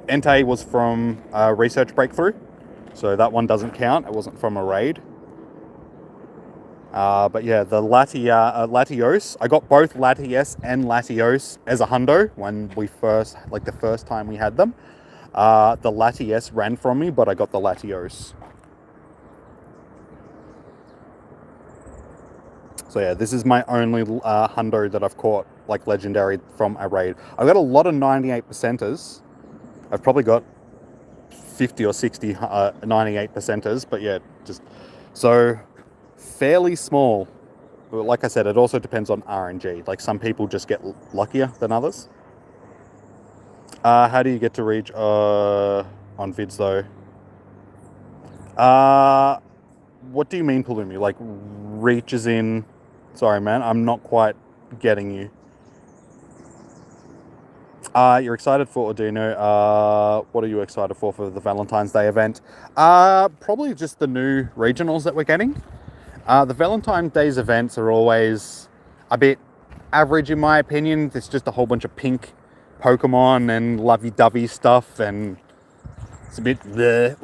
Speaker 1: Entei was from Research Breakthrough, so that one doesn't count. It wasn't from a raid. But yeah, the Latios, I got both Latias and Latios as a hundo when we the first time we had them. The Latias ran from me, but I got the Latios. So yeah, this is my only hundo that I've caught, like legendary, from a raid. I've got a lot of 98%ers. I've probably got 50 or 60 98%ers, but yeah, just so fairly small. But like I said, it also depends on RNG. Like some people just get luckier than others. How do you get to reach on vids though? What do you mean, Palumi? Like reaches in? Sorry, man, I'm not quite getting you. You're excited for Ordino. What are you excited for the Valentine's Day event? Probably just the new regionals that we're getting. The Valentine's Day's events are always a bit average in my opinion. It's just a whole bunch of pink Pokemon and lovey-dovey stuff, and it's a bit bleh.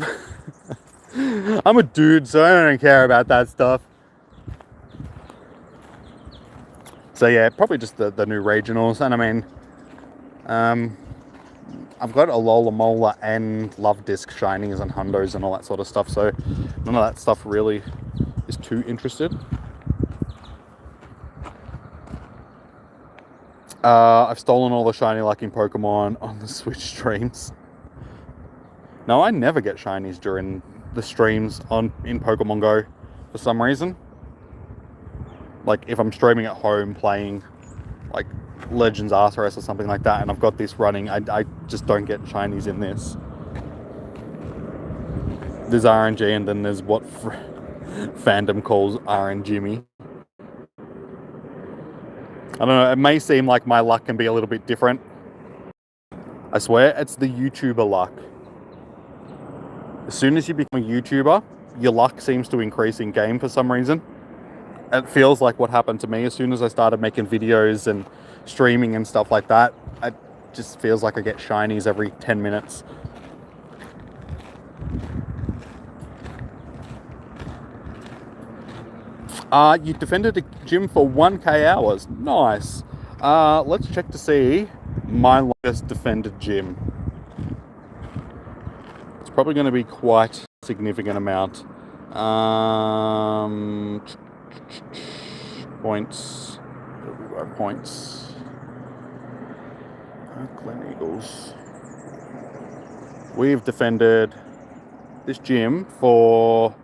Speaker 1: I'm a dude, so I don't care about that stuff. So yeah, probably just the new regionals. And I mean, I've got a Alola Mola and Love Disc shinies and hundos and all that sort of stuff, so none of that stuff really is too interested. I've stolen all the shiny lacking Pokemon on the Switch streams. No, I never get shinies during the streams in Pokemon Go for some reason. Like if I'm streaming at home playing like Legends Arceus or something like that, and I've got this running, I just don't get shinies in this. There's RNG, and then there's what fandom calls RNG. I don't know, it may seem like my luck can be a little bit different. I swear, it's the YouTuber luck. As soon as you become a YouTuber, your luck seems to increase in game for some reason. It feels like what happened to me as soon as I started making videos and streaming and stuff like that. It just feels like I get shinies every 10 minutes. You defended a gym for 1k hours. Nice. Let's check to see my longest defended gym. It's probably going to be quite a significant amount. Points. Points. Glen Eagles. We've defended this gym for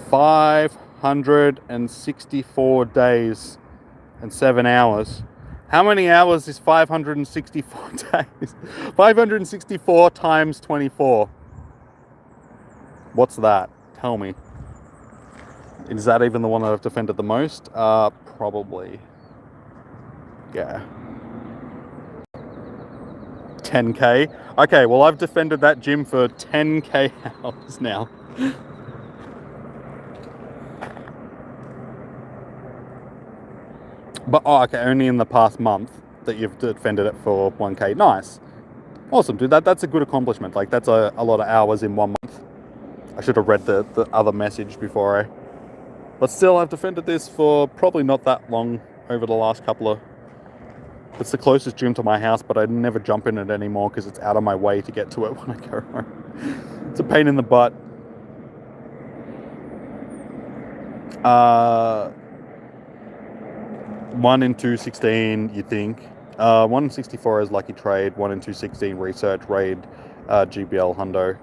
Speaker 1: 564 days and 7 hours. How many hours is 564 days? 564 times 24. What's that? Tell me. Is that even the one that I've defended the most? Probably. Yeah. 10k. Okay, well I've defended that gym for 10k hours now. But okay, only in the past month that you've defended it for 1k. Nice. Awesome, dude. That's a good accomplishment. Like that's a lot of hours in 1 month. I should have read the other message before But still, I've defended this for probably not that long over the last couple of... It's the closest gym to my house, but I never jump in it anymore because it's out of my way to get to it when I go home. It's a pain in the butt. 1 in 216, you think. 1 in 64 is Lucky Trade, 1 in 216 Research, Raid, GBL, Hundo.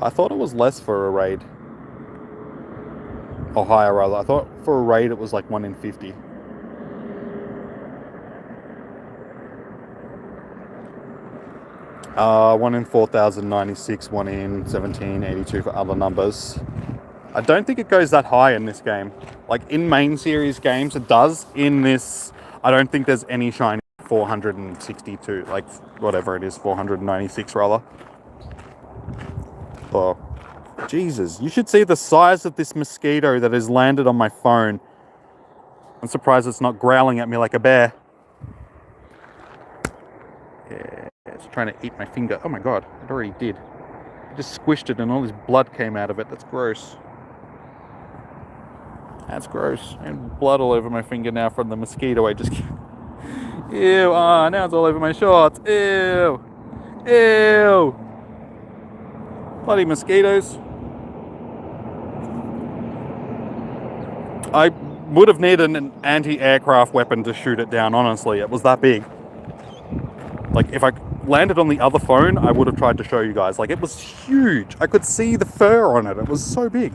Speaker 1: I thought it was less for a raid. Or higher, rather. I thought for a raid it was like 1 in 50. One in 4,096, 1 in 1782 for other numbers. I don't think it goes that high in this game. Like in main series games, it does. In this, I don't think there's any shiny 462, like whatever it is, 496 rather. Oh, Jesus. You should see the size of this mosquito that has landed on my phone. I'm surprised it's not growling at me like a bear. Yeah, it's trying to eat my finger. Oh my God, it already did. I just squished it and all this blood came out of it. That's gross. That's gross. And blood all over my finger now from the mosquito I just... Ew, now it's all over my shorts. Ew. Ew. Bloody mosquitoes. I would have needed an anti-aircraft weapon to shoot it down, honestly. It was that big. Like, if I landed on the other phone, I would have tried to show you guys. Like, it was huge. I could see the fur on it. It was so big.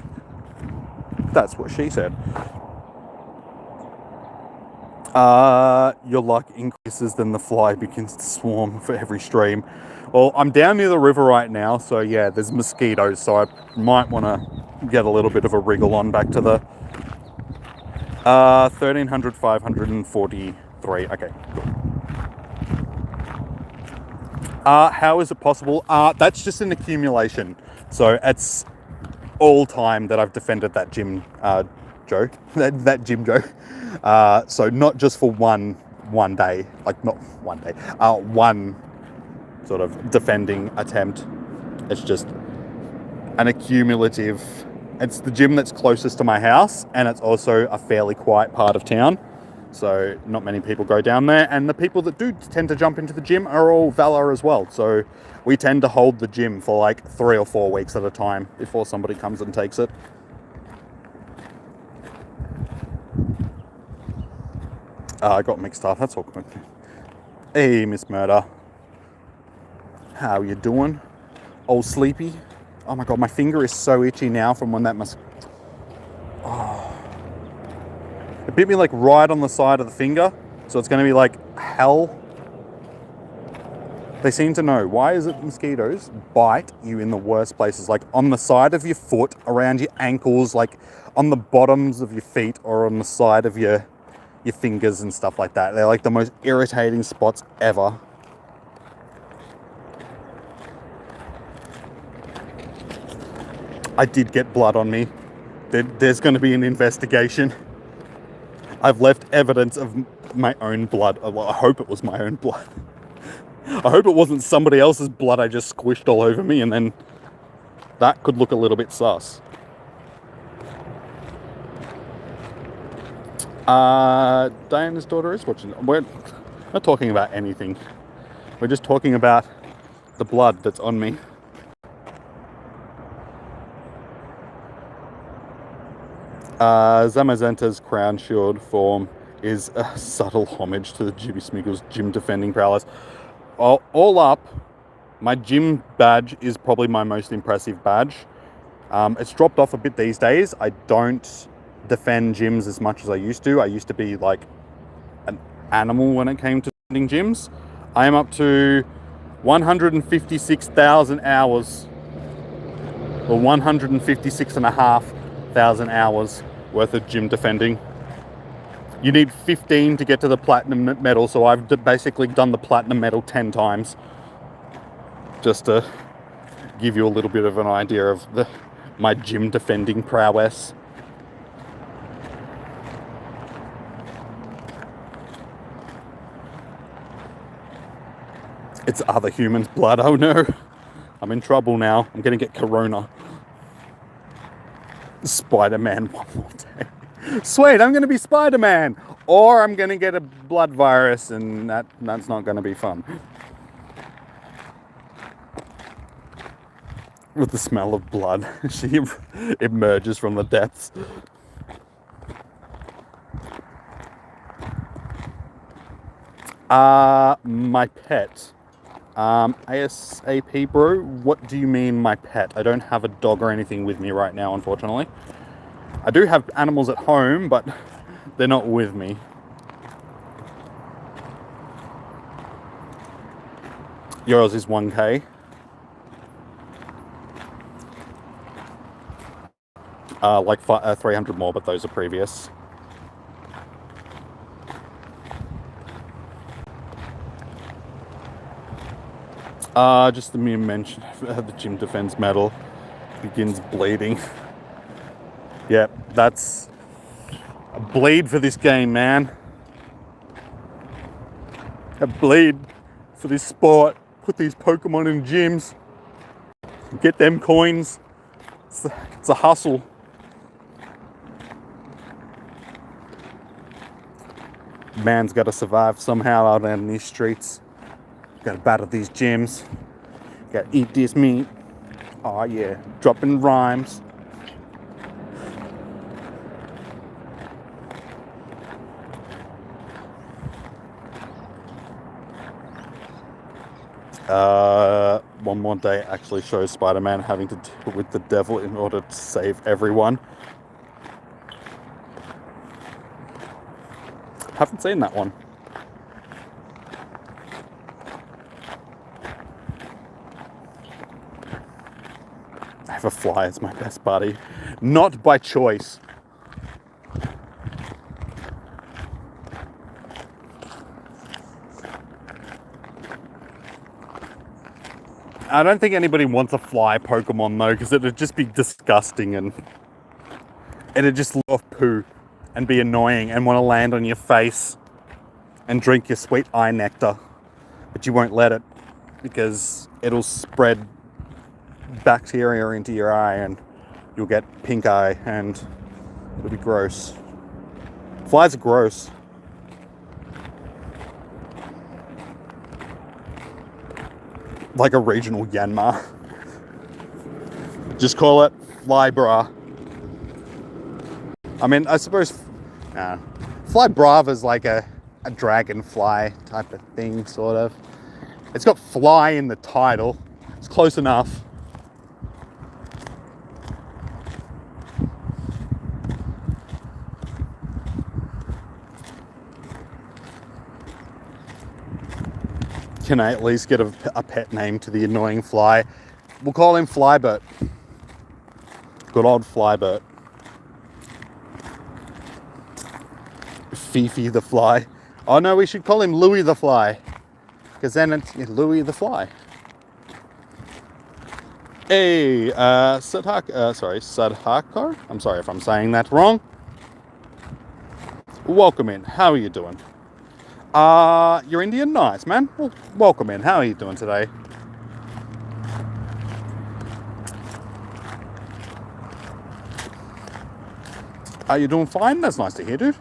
Speaker 1: That's what she said. Your luck increases, then the fly begins to swarm for every stream. Well, I'm down near the river right now, so yeah, there's mosquitoes, so I might want to get a little bit of a wriggle on back to the 13,543. Okay, cool. How is it possible? That's just an accumulation. So it's all time that I've defended that gym, Joe. that gym Joe. So not just for one day, like not one day, one sort of defending attempt. It's just an accumulative. It's the gym that's closest to my house, and it's also a fairly quiet part of town. So not many people go down there, and the people that do tend to jump into the gym are all Valor as well. So we tend to hold the gym for like 3 or 4 weeks at a time before somebody comes and takes it. I got mixed up, that's all good. Hey, Miss Murder. How you doing? Old Sleepy? Oh my God, my finger is so itchy now from when that It bit me like right on the side of the finger, so it's going to be like hell. They seem to know. Why is it mosquitoes bite you in the worst places? Like on the side of your foot, around your ankles, like on the bottoms of your feet, or on the side of your fingers and stuff like that. They're like the most irritating spots ever. I did get blood on me. There's going to be an investigation. I've left evidence of my own blood. Well, I hope it was my own blood. I hope it wasn't somebody else's blood I just squished all over me, and then that could look a little bit sus. Diana's daughter is watching. We're not talking about anything. We're just talking about the blood that's on me. Zamazenta's crown shield form is a subtle homage to the Joby Smiggles gym defending prowess. All up, my gym badge is probably my most impressive badge. It's dropped off a bit these days. I don't defend gyms as much as I used to. I used to be like an animal when it came to defending gyms. I am up to 156,000 hours, or 156,500 hours worth of gym defending. You need 15 to get to the platinum medal, so I've basically done the platinum medal 10 times, just to give you a little bit of an idea of my gym defending prowess. It's other humans' blood. Oh no, I'm in trouble now. I'm gonna get corona. Spider-Man one more day. Sweet, I'm going to be Spider-Man. Or I'm going to get a blood virus, and that's not going to be fun. With the smell of blood, she emerges from the depths. My pet. ASAP, bro. What do you mean, my pet? I don't have a dog or anything with me right now, unfortunately. I do have animals at home, but they're not with me. Yours is 1K. Like 300 more, but those are previous. Just the mere mention of the gym defense medal begins bleeding. Yep, that's a bleed for this game, man. A bleed for this sport. Put these Pokemon in gyms. Get them coins. It's a hustle. Man's got to survive somehow out in these streets. Got to battle these gyms. Got to eat this meat. Oh yeah, dropping rhymes. One more day actually shows Spider-Man having to deal with the devil in order to save everyone. Haven't seen that one. I have a fly as my best buddy. Not by choice. I don't think anybody wants a fly Pokemon though, because it'd just be disgusting and it'd just look off poo and be annoying and want to land on your face and drink your sweet eye nectar. But you won't let it because it'll spread bacteria into your eye and you'll get pink eye and it'll be gross. Flies are gross. Like a regional Yanmar. Just call it fly bra. I mean, I suppose fly brava is like a dragonfly type of thing, sort of. It's got fly in the title. It's close enough. Can I at least get a pet name to the annoying fly? We'll call him Flybert. Good old Flybert. Fifi the fly. Oh no, we should call him Louis the fly. Because then it's Louis the fly. Hey, Sadhako? I'm sorry if I'm saying that wrong. Welcome in. How are you doing? You're Indian? Nice, man. Well, welcome in. How are you doing today? Are you doing fine? That's nice to hear, dude.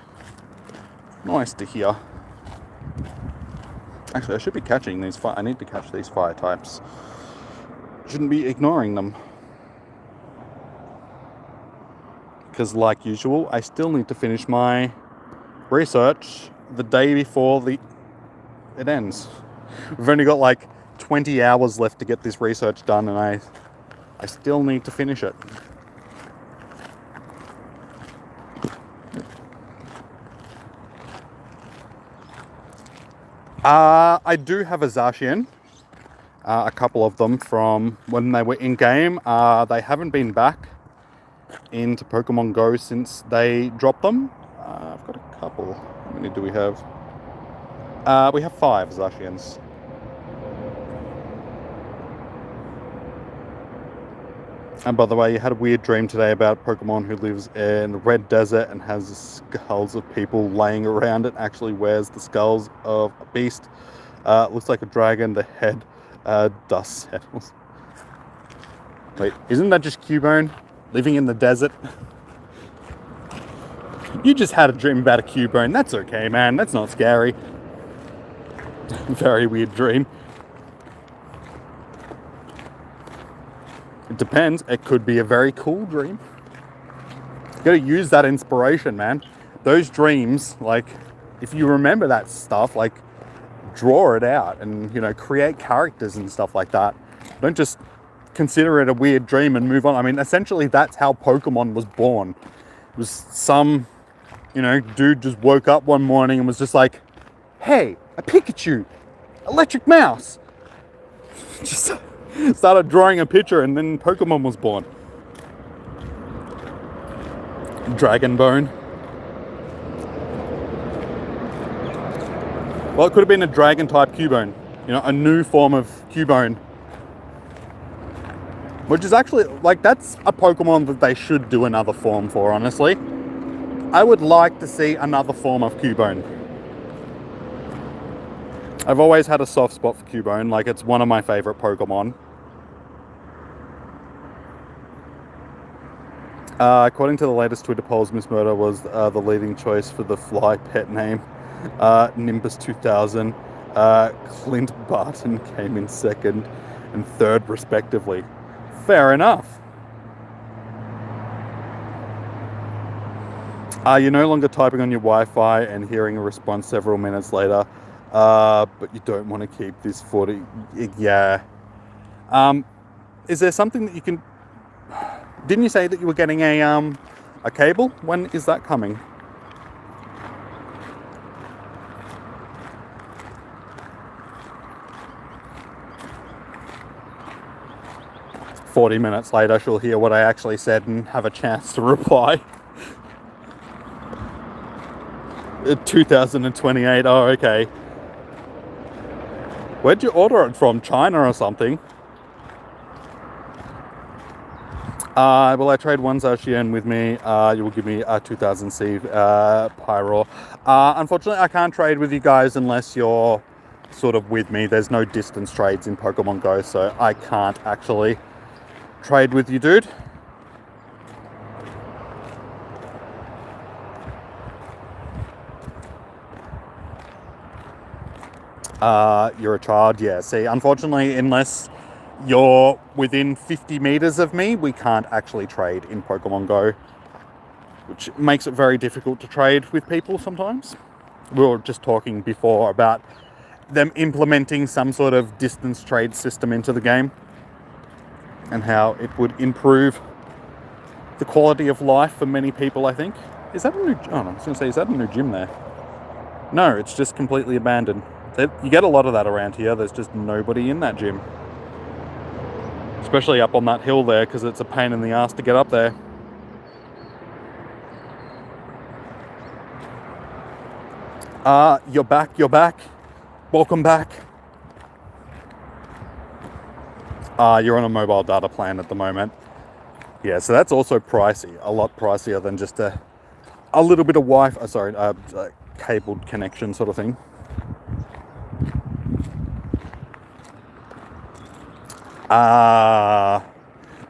Speaker 1: Nice to hear. Actually, I should be catching these I need to catch these fire types. Shouldn't be ignoring them. Because like usual, I still need to finish my research the day before it ends. We've only got like 20 hours left to get this research done and I still need to finish it. I do have a Zacian. A couple of them from when they were in game. They haven't been back into Pokemon Go since they dropped them. I've got a couple. How many do we have? We have 5 Zacians. And by the way, you had a weird dream today about Pokemon who lives in the Red Desert and has the skulls of people laying around it. Actually wears the skulls of a beast. Looks like a dragon. The head dust settles. Wait, isn't that just Cubone? living in the desert. You just had a dream about a Cubone. That's okay, man. That's not scary. Very weird dream. It depends. It could be a very cool dream. You gotta use that inspiration, man. Those dreams, like, if you remember that stuff, like, draw it out and, you know, create characters and stuff like that. Don't just consider it a weird dream and move on. I mean, essentially, that's how Pokemon was born. It was some, you know, dude just woke up one morning and was just like, hey, a Pikachu, electric mouse. Just started drawing a picture and then Pokemon was born. Dragon Bone. Well, it could have been a dragon type Cubone, you know, a new form of Cubone. Which is actually, like, that's a Pokemon that they should do another form for, honestly. I would like to see another form of Cubone. I've always had a soft spot for Cubone, like, it's one of my favorite Pokemon. According to the latest Twitter polls, Miss Murder was the leading choice for the fly pet name. Nimbus 2000, Clint Barton came in second and third respectively. Fair enough. You're no longer typing on your Wi-Fi and hearing a response several minutes later, but you don't want to keep this 40. Yeah. Is there something that you can? Didn't you say that you were getting a cable? When is that coming? "40 minutes later, she'll hear what I actually said and have a chance to reply." 2028. Oh, okay. Where'd you order it from? China or something? Will I trade one Zacian with me? You will give me a 2000 C Pyro. Unfortunately, I can't trade with you guys unless you're sort of with me. There's no distance trades in Pokemon Go, so I can't actually trade with you, dude. You're a child, yeah. See, unfortunately, unless you're within 50 meters of me, we can't actually trade in Pokemon Go, which makes it very difficult to trade with people sometimes. We were just talking before about them implementing some sort of distance trade system into the game and how it would improve the quality of life for many people, I think. Is that a new... Oh, no, I was going to say, is that a new gym there? No, it's just completely abandoned. You get a lot of that around here. There's just nobody in that gym. Especially up on that hill there, because it's a pain in the ass to get up there. You're back, you're back. Welcome back. You're on a mobile data plan at the moment. Yeah, so that's also pricey. A lot pricier than just a little bit of Wi-Fi, cabled connection sort of thing.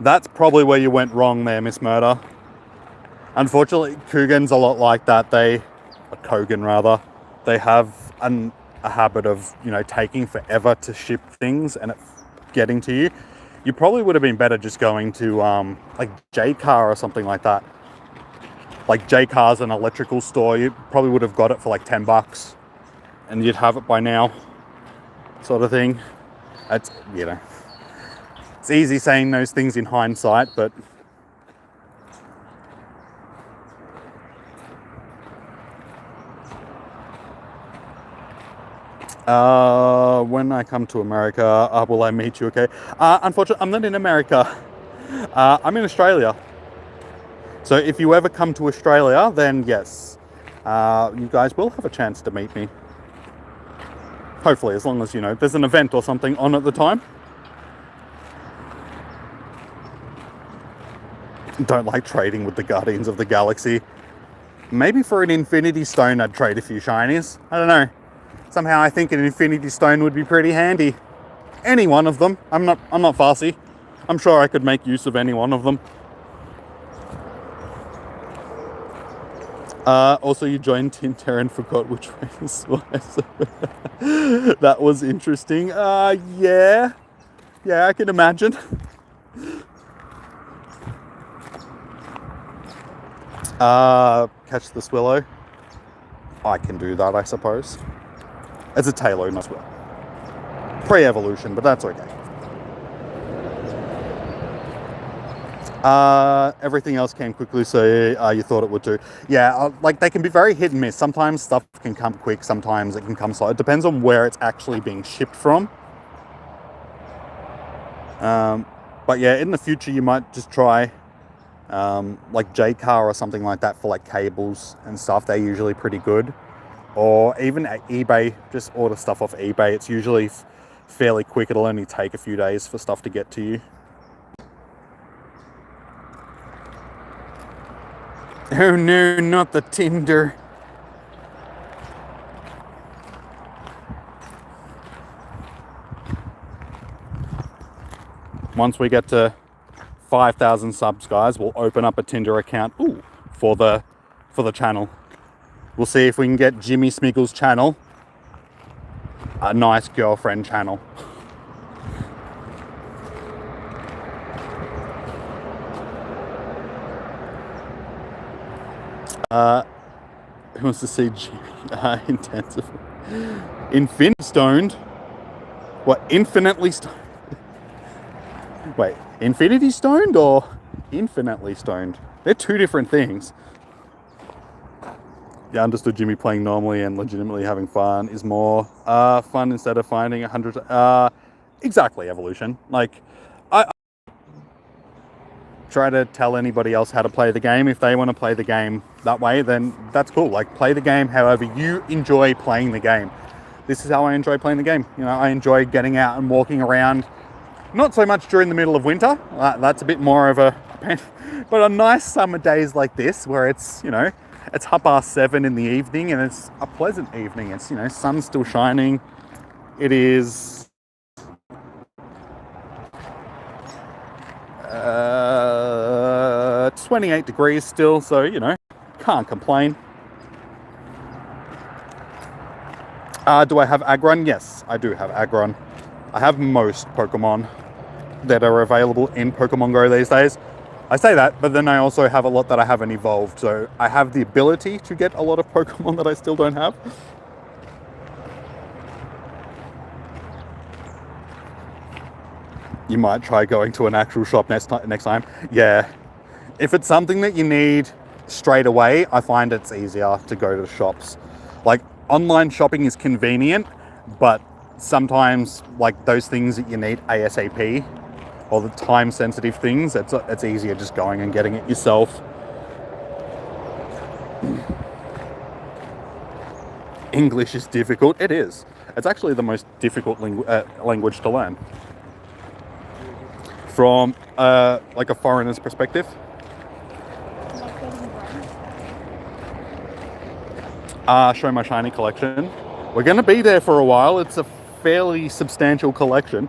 Speaker 1: That's probably where you went wrong there, Miss Murder. Unfortunately, Kugan's a lot like that. Kogan rather, they have a habit of, you know, taking forever to ship things and it getting to you. You probably would have been better just going to like J-Car or something like that. Like J-Car's an electrical store. You probably would have got it for like $10 and you'd have it by now, sort of thing. That's, you know, it's easy saying those things in hindsight, but when I come to America, will I meet you? Okay. Unfortunately, I'm not in America. I'm in Australia. So if you ever come to Australia, then yes, you guys will have a chance to meet me. Hopefully, as long as, you know, there's an event or something on at the time. Don't like trading with the Guardians of the Galaxy. Maybe for an Infinity Stone, I'd trade a few shinies. I don't know. Somehow I think an Infinity Stone would be pretty handy. Any one of them. I'm not fussy. I'm sure I could make use of any one of them. Also, you joined Tinder and forgot which way this was. That was interesting. Yeah. Yeah, I can imagine. Catch the Swallow. I can do that, I suppose. It's a Taillow, not Swallow. Pre-evolution, but that's okay. Everything else came quickly, so you thought it would too. Yeah, like they can be very hit and miss. Sometimes stuff can come quick, sometimes it can come slow. It depends on where it's actually being shipped from. But yeah, in the future you might just try like J-Car or something like that for like cables and stuff. They're usually pretty good. Or even at eBay, just order stuff off eBay. It's usually fairly quick. It'll only take a few days for stuff to get to you. Oh no, not the Tinder. Once we get to 5,000 subs, guys, we'll open up a Tinder account for the channel. We'll see if we can get Jimmy Smiggles' channel a nice girlfriend channel. Who wants to see Jimmy intensive? Infinity stoned? What, infinitely stoned? Wait, infinity stoned or infinitely stoned? They're two different things. Yeah, understood. Jimmy playing normally and legitimately having fun is more fun instead of finding 100. Exactly, evolution. Like, I try to tell anybody else how to play the game. If they want to play the game that way, then that's cool. Like, play the game however you enjoy playing the game. This is how I enjoy playing the game. You know, I enjoy getting out and walking around. Not so much during the middle of winter. That's a bit more of a pain. But on nice summer days like this, where it's, you know, it's 7:30 in the evening and it's a pleasant evening. It's, you know, sun's still shining. It is 28 degrees still, so, you know, can't complain. Do I have Aggron? Yes, I do have Aggron. I have most Pokemon that are available in Pokemon Go these days. I say that, but then I also have a lot that I haven't evolved, so I have the ability to get a lot of Pokemon that I still don't have. You might try going to an actual shop next time. Yeah. If it's something that you need straight away, I find it's easier to go to the shops. Like, online shopping is convenient, but sometimes, like, those things that you need ASAP, or the time-sensitive things, it's easier just going and getting it yourself. English is difficult. It is. It's actually the most difficult language to learn. From, like, a foreigner's perspective. Show my shiny collection. We're going to be there for a while. It's a fairly substantial collection.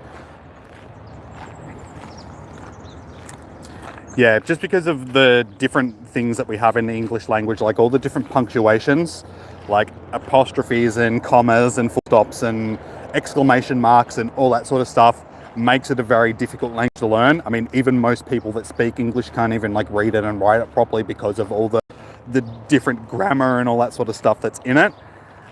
Speaker 1: Yeah, just because of the different things that we have in the English language, like all the different punctuations, like apostrophes and commas and full stops and exclamation marks and all that sort of stuff, makes it a very difficult language to learn. I mean, even most people that speak English can't even like read it and write it properly because of all the different grammar and all that sort of stuff that's in it.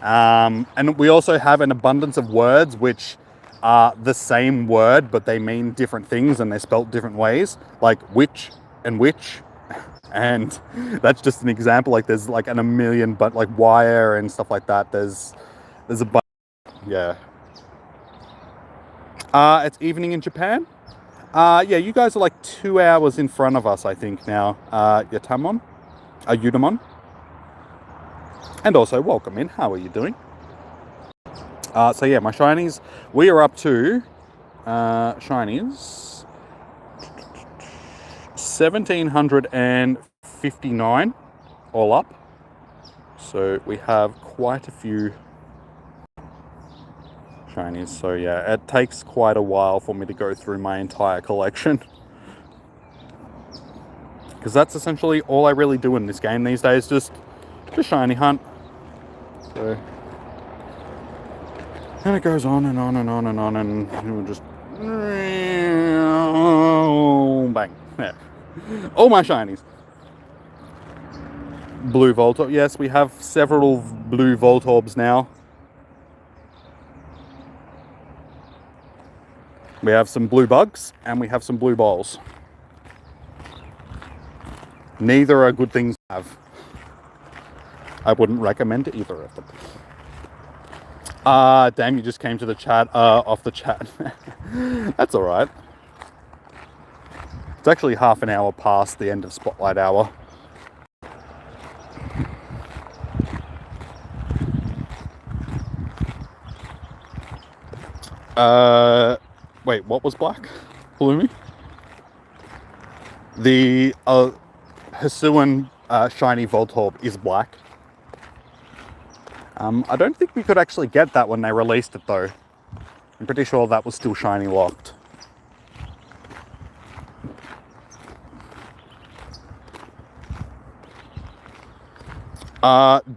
Speaker 1: And we also have an abundance of words which are the same word, but they mean different things and they're spelt different ways, like which and which. And that's just an example. Like, there's like a million, but like wire and stuff like that. There's a bunch. Yeah. It's evening in Japan. Yeah, you guys are like 2 hours in front of us, I think now. Yatamon, Udamon. And also, welcome in. How are you doing? So yeah, my shinies. We are up to shinies 1,759 all up. So we have quite a few shinies. So yeah, it takes quite a while for me to go through my entire collection, because that's essentially all I really do in this game these days. Just Just shiny hunt. So, and it goes on and on and on and on, and we'll just bang. Yeah. All my shinies. Blue Voltorb. Yes, we have several blue Voltorbs now. We have some blue bugs and we have some blue balls. Neither are good things to have. I wouldn't recommend either of them. Damn, you just came to the chat, off the chat. That's all right. It's actually half an hour past the end of Spotlight Hour. Wait, what was black? Bloomy? The Hisuian shiny Voltorb is black. I don't think we could actually get that when they released it though. I'm pretty sure that was still shiny locked.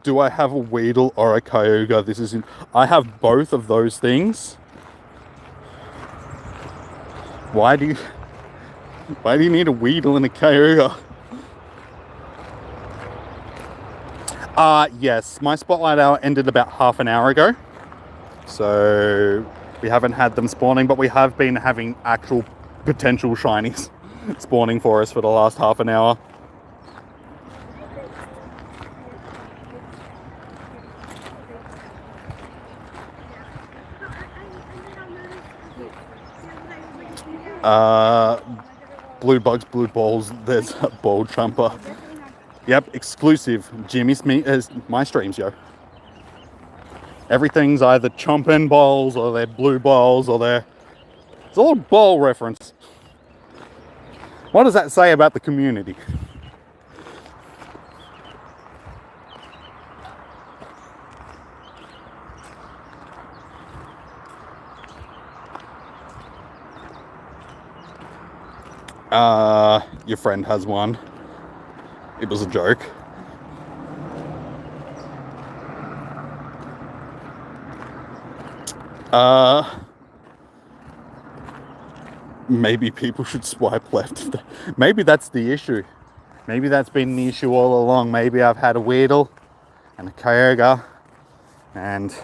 Speaker 1: Do I have a Weedle or a Kyogre? I have both of those things. Why do you need a Weedle and a Kyogre? Yes, my Spotlight Hour ended about half an hour ago. So we haven't had them spawning, but we have been having actual potential shinies spawning for us for the last half an hour. Blue bugs, blue balls, there's a ball jumper. Yep, exclusive. Jimmy Smith is my streams, yo. Everything's either chomping balls or they're blue balls or it's all a ball reference. What does that say about the community? Your friend has one. It was a joke. Maybe people should swipe left. Maybe that's the issue. Maybe that's been the issue all along. Maybe I've had a Weedle and a Kyogre and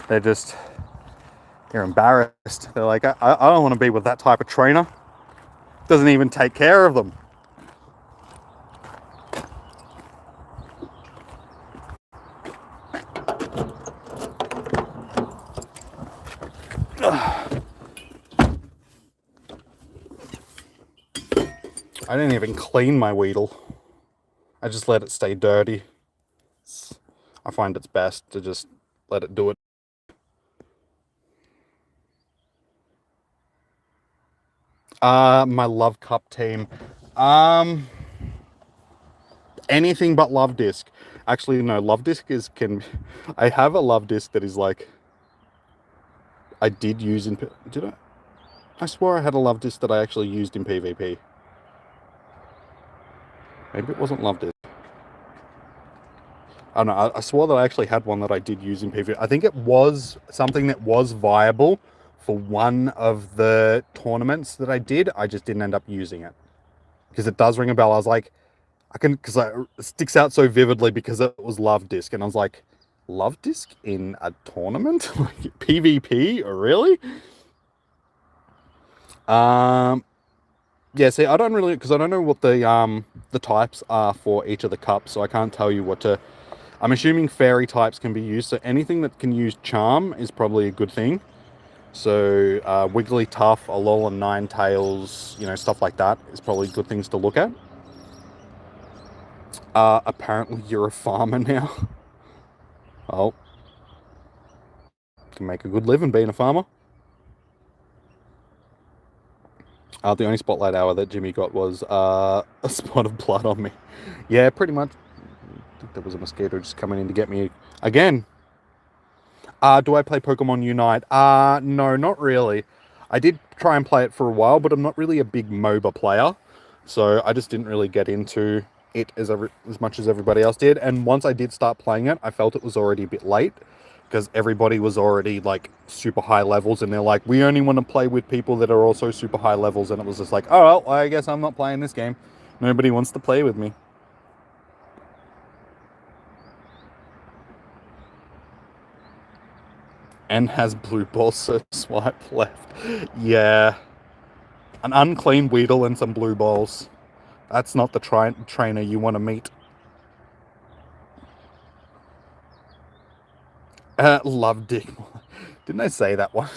Speaker 1: they're embarrassed. They're like, I don't want to be with that type of trainer. Doesn't even take care of them. I didn't even clean my Weedle. I just let it stay dirty. I find it's best to just let it do it. My Love Cup team. Anything but Love Disc. Actually, no, Love Disc I have a Love Disc that is like, I did use in, did I? I swore I had a Love Disc that I actually used in PvP. Maybe it wasn't Love Disc. I don't know, I swore that I actually had one that I did use in PvP. I think it was something that was viable for one of the tournaments that I did. I just didn't end up using it. Because it does ring a bell. I was like, because it sticks out so vividly because it was Love Disc. And I was like, Love Disc in a tournament? Like PvP? Really? Yeah, see, I don't really, because I don't know what the types are for each of the cups, so I can't tell you what to. I'm assuming fairy types can be used, so anything that can use charm is probably a good thing. So Wigglytuff, Alolan Ninetales, stuff like that is probably good things to look at. Apparently you're a farmer now. Oh, can make a good living being a farmer. The only Spotlight Hour that Jimmy got was a spot of blood on me. Yeah, pretty much. I think there was a mosquito just coming in to get me again. Do I play Pokemon Unite? No, not really. I did try and play it for a while, but I'm not really a big MOBA player. So I just didn't really get into it as much as everybody else did. And once I did start playing it, I felt it was already a bit late because everybody was already like super high levels, and they're like, we only want to play with people that are also super high levels. And it was just like, oh well, I guess I'm not playing this game. Nobody wants to play with me. And has blue balls, so swipe left. Yeah. An unclean Weedle and some blue balls. That's not the trainer you want to meet. Love Dick. Didn't I say that one?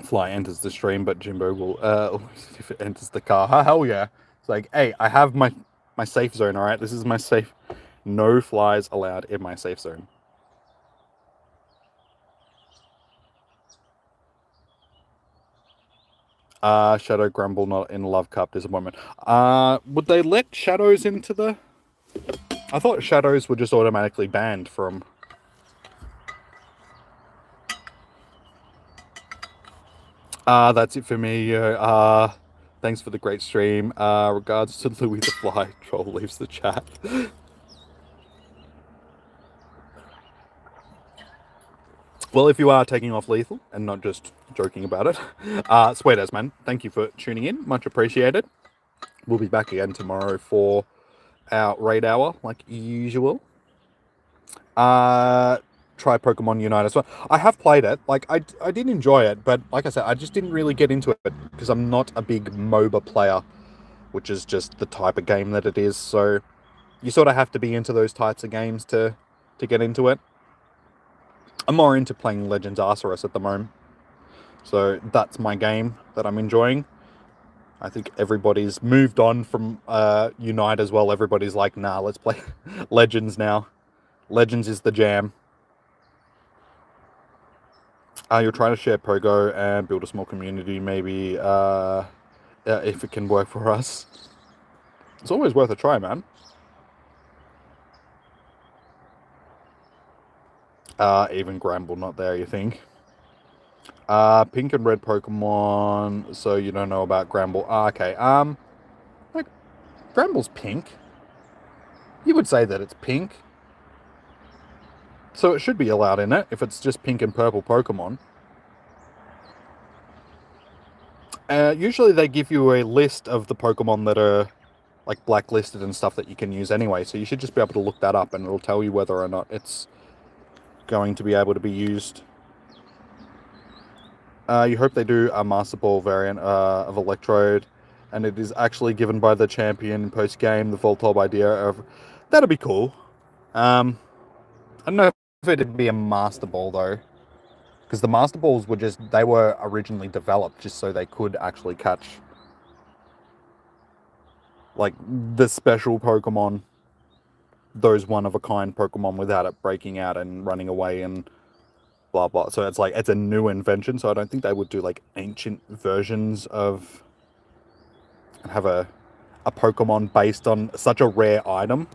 Speaker 1: Fly enters the stream, but Jimbo will, if it enters the car. Hell yeah. It's like, hey, I have my safe zone, alright? This is my safe. No flies allowed in my safe zone. Shadow Grumble not in Love Cup, disappointment. Would they let shadows into the... I thought shadows were just automatically banned from... That's it for me. Thanks for the great stream. Regards to Louis the Fly. Troll leaves the chat. Well, if you are taking off lethal and not just joking about it, sweet as man, thank you for tuning in. Much appreciated. We'll be back again tomorrow for our raid hour, like usual. Try Pokemon Unite as well. I have played it. Like, I did enjoy it, but like I said, I just didn't really get into it because I'm not a big MOBA player, which is just the type of game that it is. So you sort of have to be into those types of games to get into it. I'm more into playing Legends Arceus at the moment. So that's my game that I'm enjoying. I think everybody's moved on from Unite as well. Everybody's like, nah, let's play Legends now. Legends is the jam. You're trying to share Pogo and build a small community, maybe, if it can work for us. It's always worth a try, man. Even Gramble not there, you think? Pink and red Pokemon, so you don't know about Gramble. Okay, like, Gramble's pink. You would say that it's pink. So it should be allowed in it, if it's just pink and purple Pokemon. Usually they give you a list of the Pokemon that are, like, blacklisted and stuff that you can use anyway, so you should just be able to look that up and it'll tell you whether or not it's going to be able to be used. You hope they do a Master Ball variant of Electrode, and it is actually given by the champion post-game, the Voltorb idea of... That'd be cool. I don't know if it'd be a Master Ball, though. Because the Master Balls were just... They were originally developed just so they could actually catch... like, the special Pokemon. Those one-of-a-kind Pokemon without it breaking out and running away and... blah blah. So it's like, it's a new invention, so I don't think they would do like ancient versions of and have a Pokemon based on such a rare item.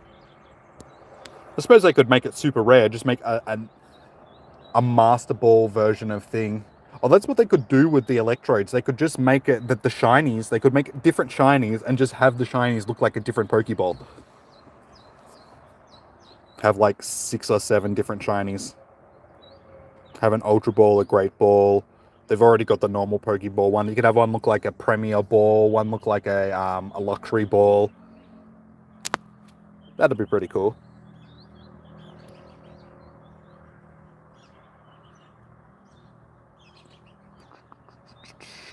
Speaker 1: I suppose they could make it super rare, just make a Master Ball version of thing. Oh, that's what they could do with the Electrodes. They could just make it that the shinies, they could make different shinies and just have the shinies look like a different Pokeball. Have like 6 or 7 different shinies. Have an Ultra Ball, a Great Ball. They've already got the normal Pokeball one. You could have one look like a Premier Ball, one look like a Luxury Ball. That'd be pretty cool.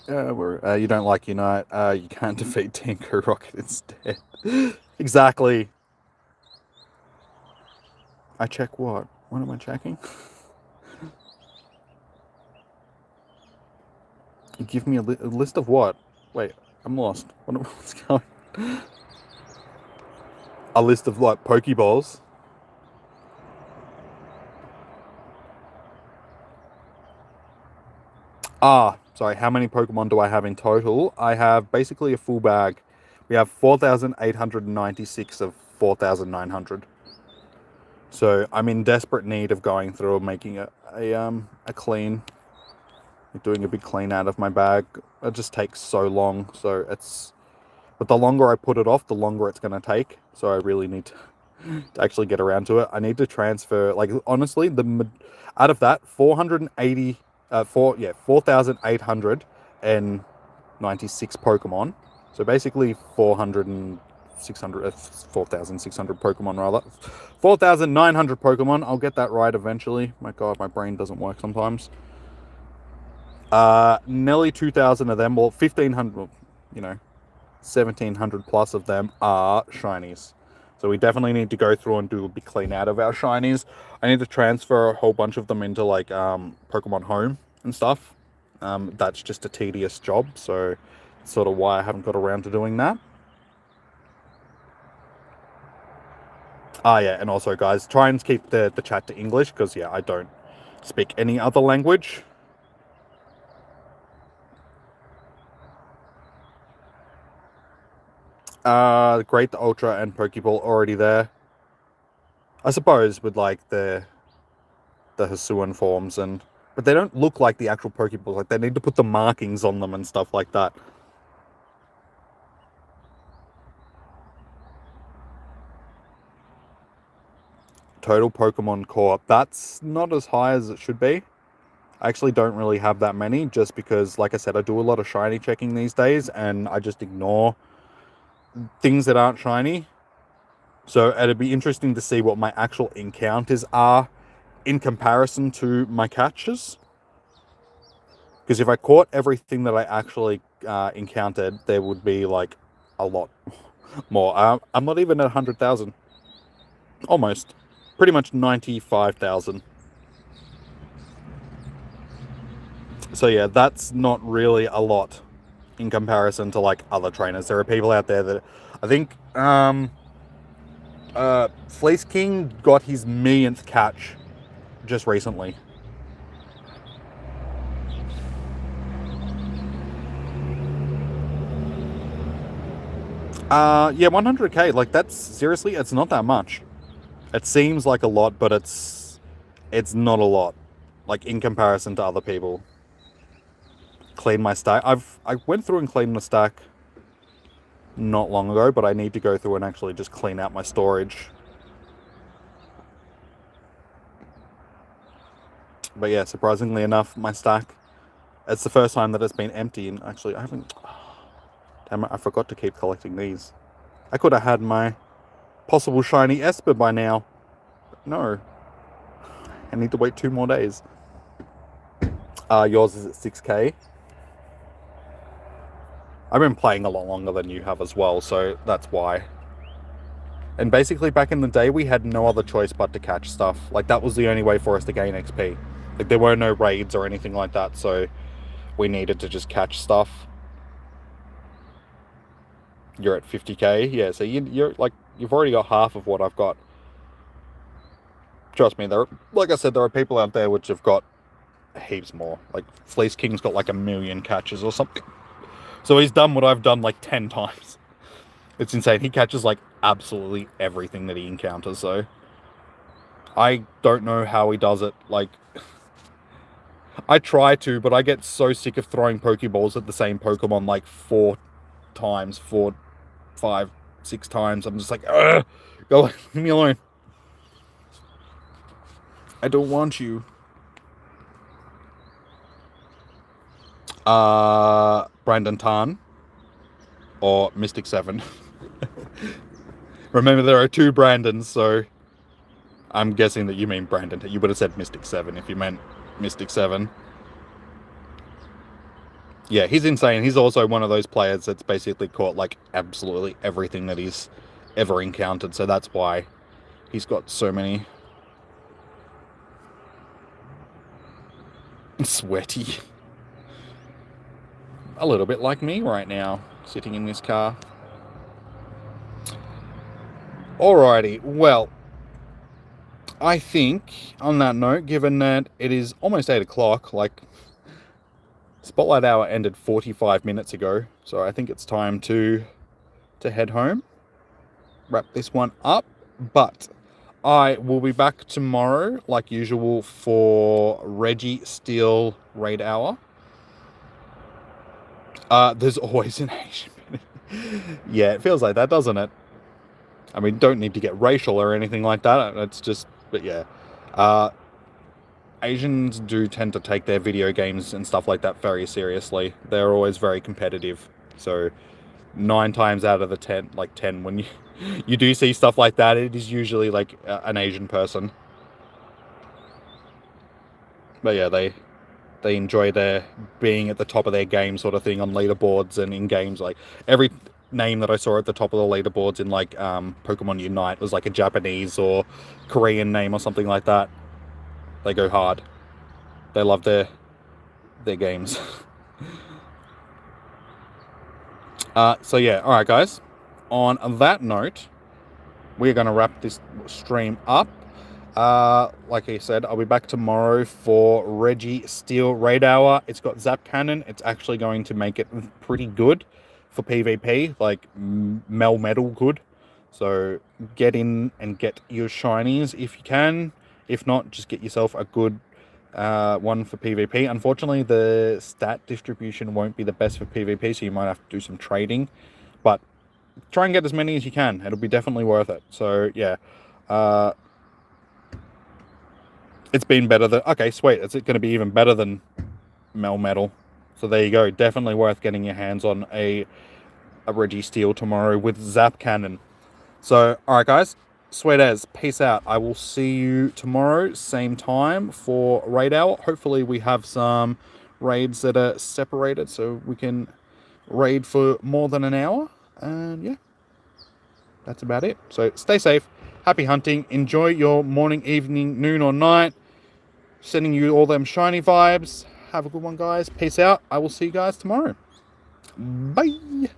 Speaker 1: You don't like Unite. You can't defeat Tinker Rocket instead. Exactly. I check what? What am I checking? Give me a list of what? Wait, I'm lost. What's going on? A list of what? Pokeballs? Sorry, how many Pokemon do I have in total? I have basically a full bag. We have 4,896 of 4,900. So I'm in desperate need of going through and making a clean. doing a big clean out of my bag. It just takes so long. So but the longer I put it off, the longer it's going to take. So I really need to actually get around to it. I need to transfer, like, honestly, out of that 4,896 Pokemon. So basically 4,600 Pokemon rather. 4,900 Pokemon. I'll get that right eventually. My God, my brain doesn't work sometimes. Nearly 2,000 of them, well, 1,500, 1,700 plus of them are shinies. So we definitely need to go through and do a big clean out of our shinies. I need to transfer a whole bunch of them into like Pokemon Home and stuff. That's just a tedious job, so that's sort of why I haven't got around to doing that. Yeah, and also guys, try and keep the chat to English, because yeah, I don't speak any other language. Great, the Ultra and Pokeball already there. I suppose with like the Hisuian forms, but they don't look like the actual Pokeballs. Like, they need to put the markings on them and stuff like that. Total Pokemon Co-op. That's not as high as it should be. I actually don't really have that many, just because, like I said, I do a lot of shiny checking these days, and I just ignore things that aren't shiny. So it'd be interesting to see what my actual encounters are in comparison to my catches. Because if I caught everything that I actually encountered, there would be like a lot more. I'm not even at 100,000. Almost. Pretty much 95,000. So yeah, that's not really a lot in comparison to like other trainers. There are people out there that I think Fleece King got his millionth catch just recently. Yeah, 100k. Like, that's seriously, it's not that much. It seems like a lot, but it's not a lot, like, in comparison to other people. Clean my stack. I went through and cleaned the stack not long ago, but I need to go through and actually just clean out my storage. But yeah, surprisingly enough, my stack, it's the first time that it's been empty, and actually I haven't... Damn it, I forgot to keep collecting these. I could have had my possible shiny Esper by now. But no. I need to wait 2 more days. Yours is at 6k. I've been playing a lot longer than you have as well, so that's why. And basically, back in the day, we had no other choice but to catch stuff. Like, that was the only way for us to gain XP. Like, there were no raids or anything like that, so we needed to just catch stuff. You're at 50k, yeah. So you're like, you've already got half of what I've got. Trust me, like I said, there are people out there which have got heaps more. Like, Fleece King's got like 1 million catches or something. So he's done what I've done like 10 times. It's insane. He catches like absolutely everything that he encounters. So I don't know how he does it. Like, I try to, but I get so sick of throwing Pokeballs at the same Pokemon like 4 times, 4, 5, 6 times. I'm just like, ugh, go, leave me alone. I don't want you. Brandon Tan or Mystic 7. Remember, there are 2 Brandons, so I'm guessing that you mean Brandon. You would have said Mystic 7 if you meant Mystic 7. Yeah, he's insane. He's also one of those players that's basically caught like absolutely everything that he's ever encountered, so that's why he's got so many. Sweaty. A little bit like me right now, sitting in this car. Alrighty, well, I think, on that note, given that it is almost 8 o'clock, like, Spotlight Hour ended 45 minutes ago, so I think it's time to head home, wrap this one up, but I will be back tomorrow, like usual, for Reggie Steel Raid Hour. There's always an Asian. Yeah, it feels like that, doesn't it? I mean, don't need to get racial or anything like that. It's just, but yeah. Uh, Asians do tend to take their video games and stuff like that very seriously. They're always very competitive. So 9 times out of the 10, like 10, when you do see stuff like that, it is usually like an Asian person. But yeah, they enjoy their being at the top of their game sort of thing on leaderboards and in games. Like every name that I saw at the top of the leaderboards in like Pokemon Unite was like a Japanese or Korean name or something like that. They go hard. They love their games. So yeah, all right, guys. On that note, we're going to wrap this stream up. Like I said, I'll be back tomorrow for Reggie Steel Raid Hour. It's got Zap Cannon. It's actually going to make it pretty good for PvP, like Metal good. So get in and get your shinies if you can. If not, just get yourself a good one for PvP. Unfortunately, the stat distribution won't be the best for PvP, so you might have to do some trading. But try and get as many as you can. It'll be definitely worth it. So yeah, it's been better than, okay, sweet. It's going to be even better than Metal. So there you go. Definitely worth getting your hands on a Reggie Steel tomorrow with Zap Cannon. So all right, guys, sweet as. Peace out. I will see you tomorrow, same time for Raid Hour. Hopefully we have some raids that are separated so we can raid for more than an hour. And yeah, that's about it. So stay safe, happy hunting, enjoy your morning, evening, noon, or night. Sending you all them shiny vibes. Have a good one, guys. Peace out. I will see you guys tomorrow. Bye.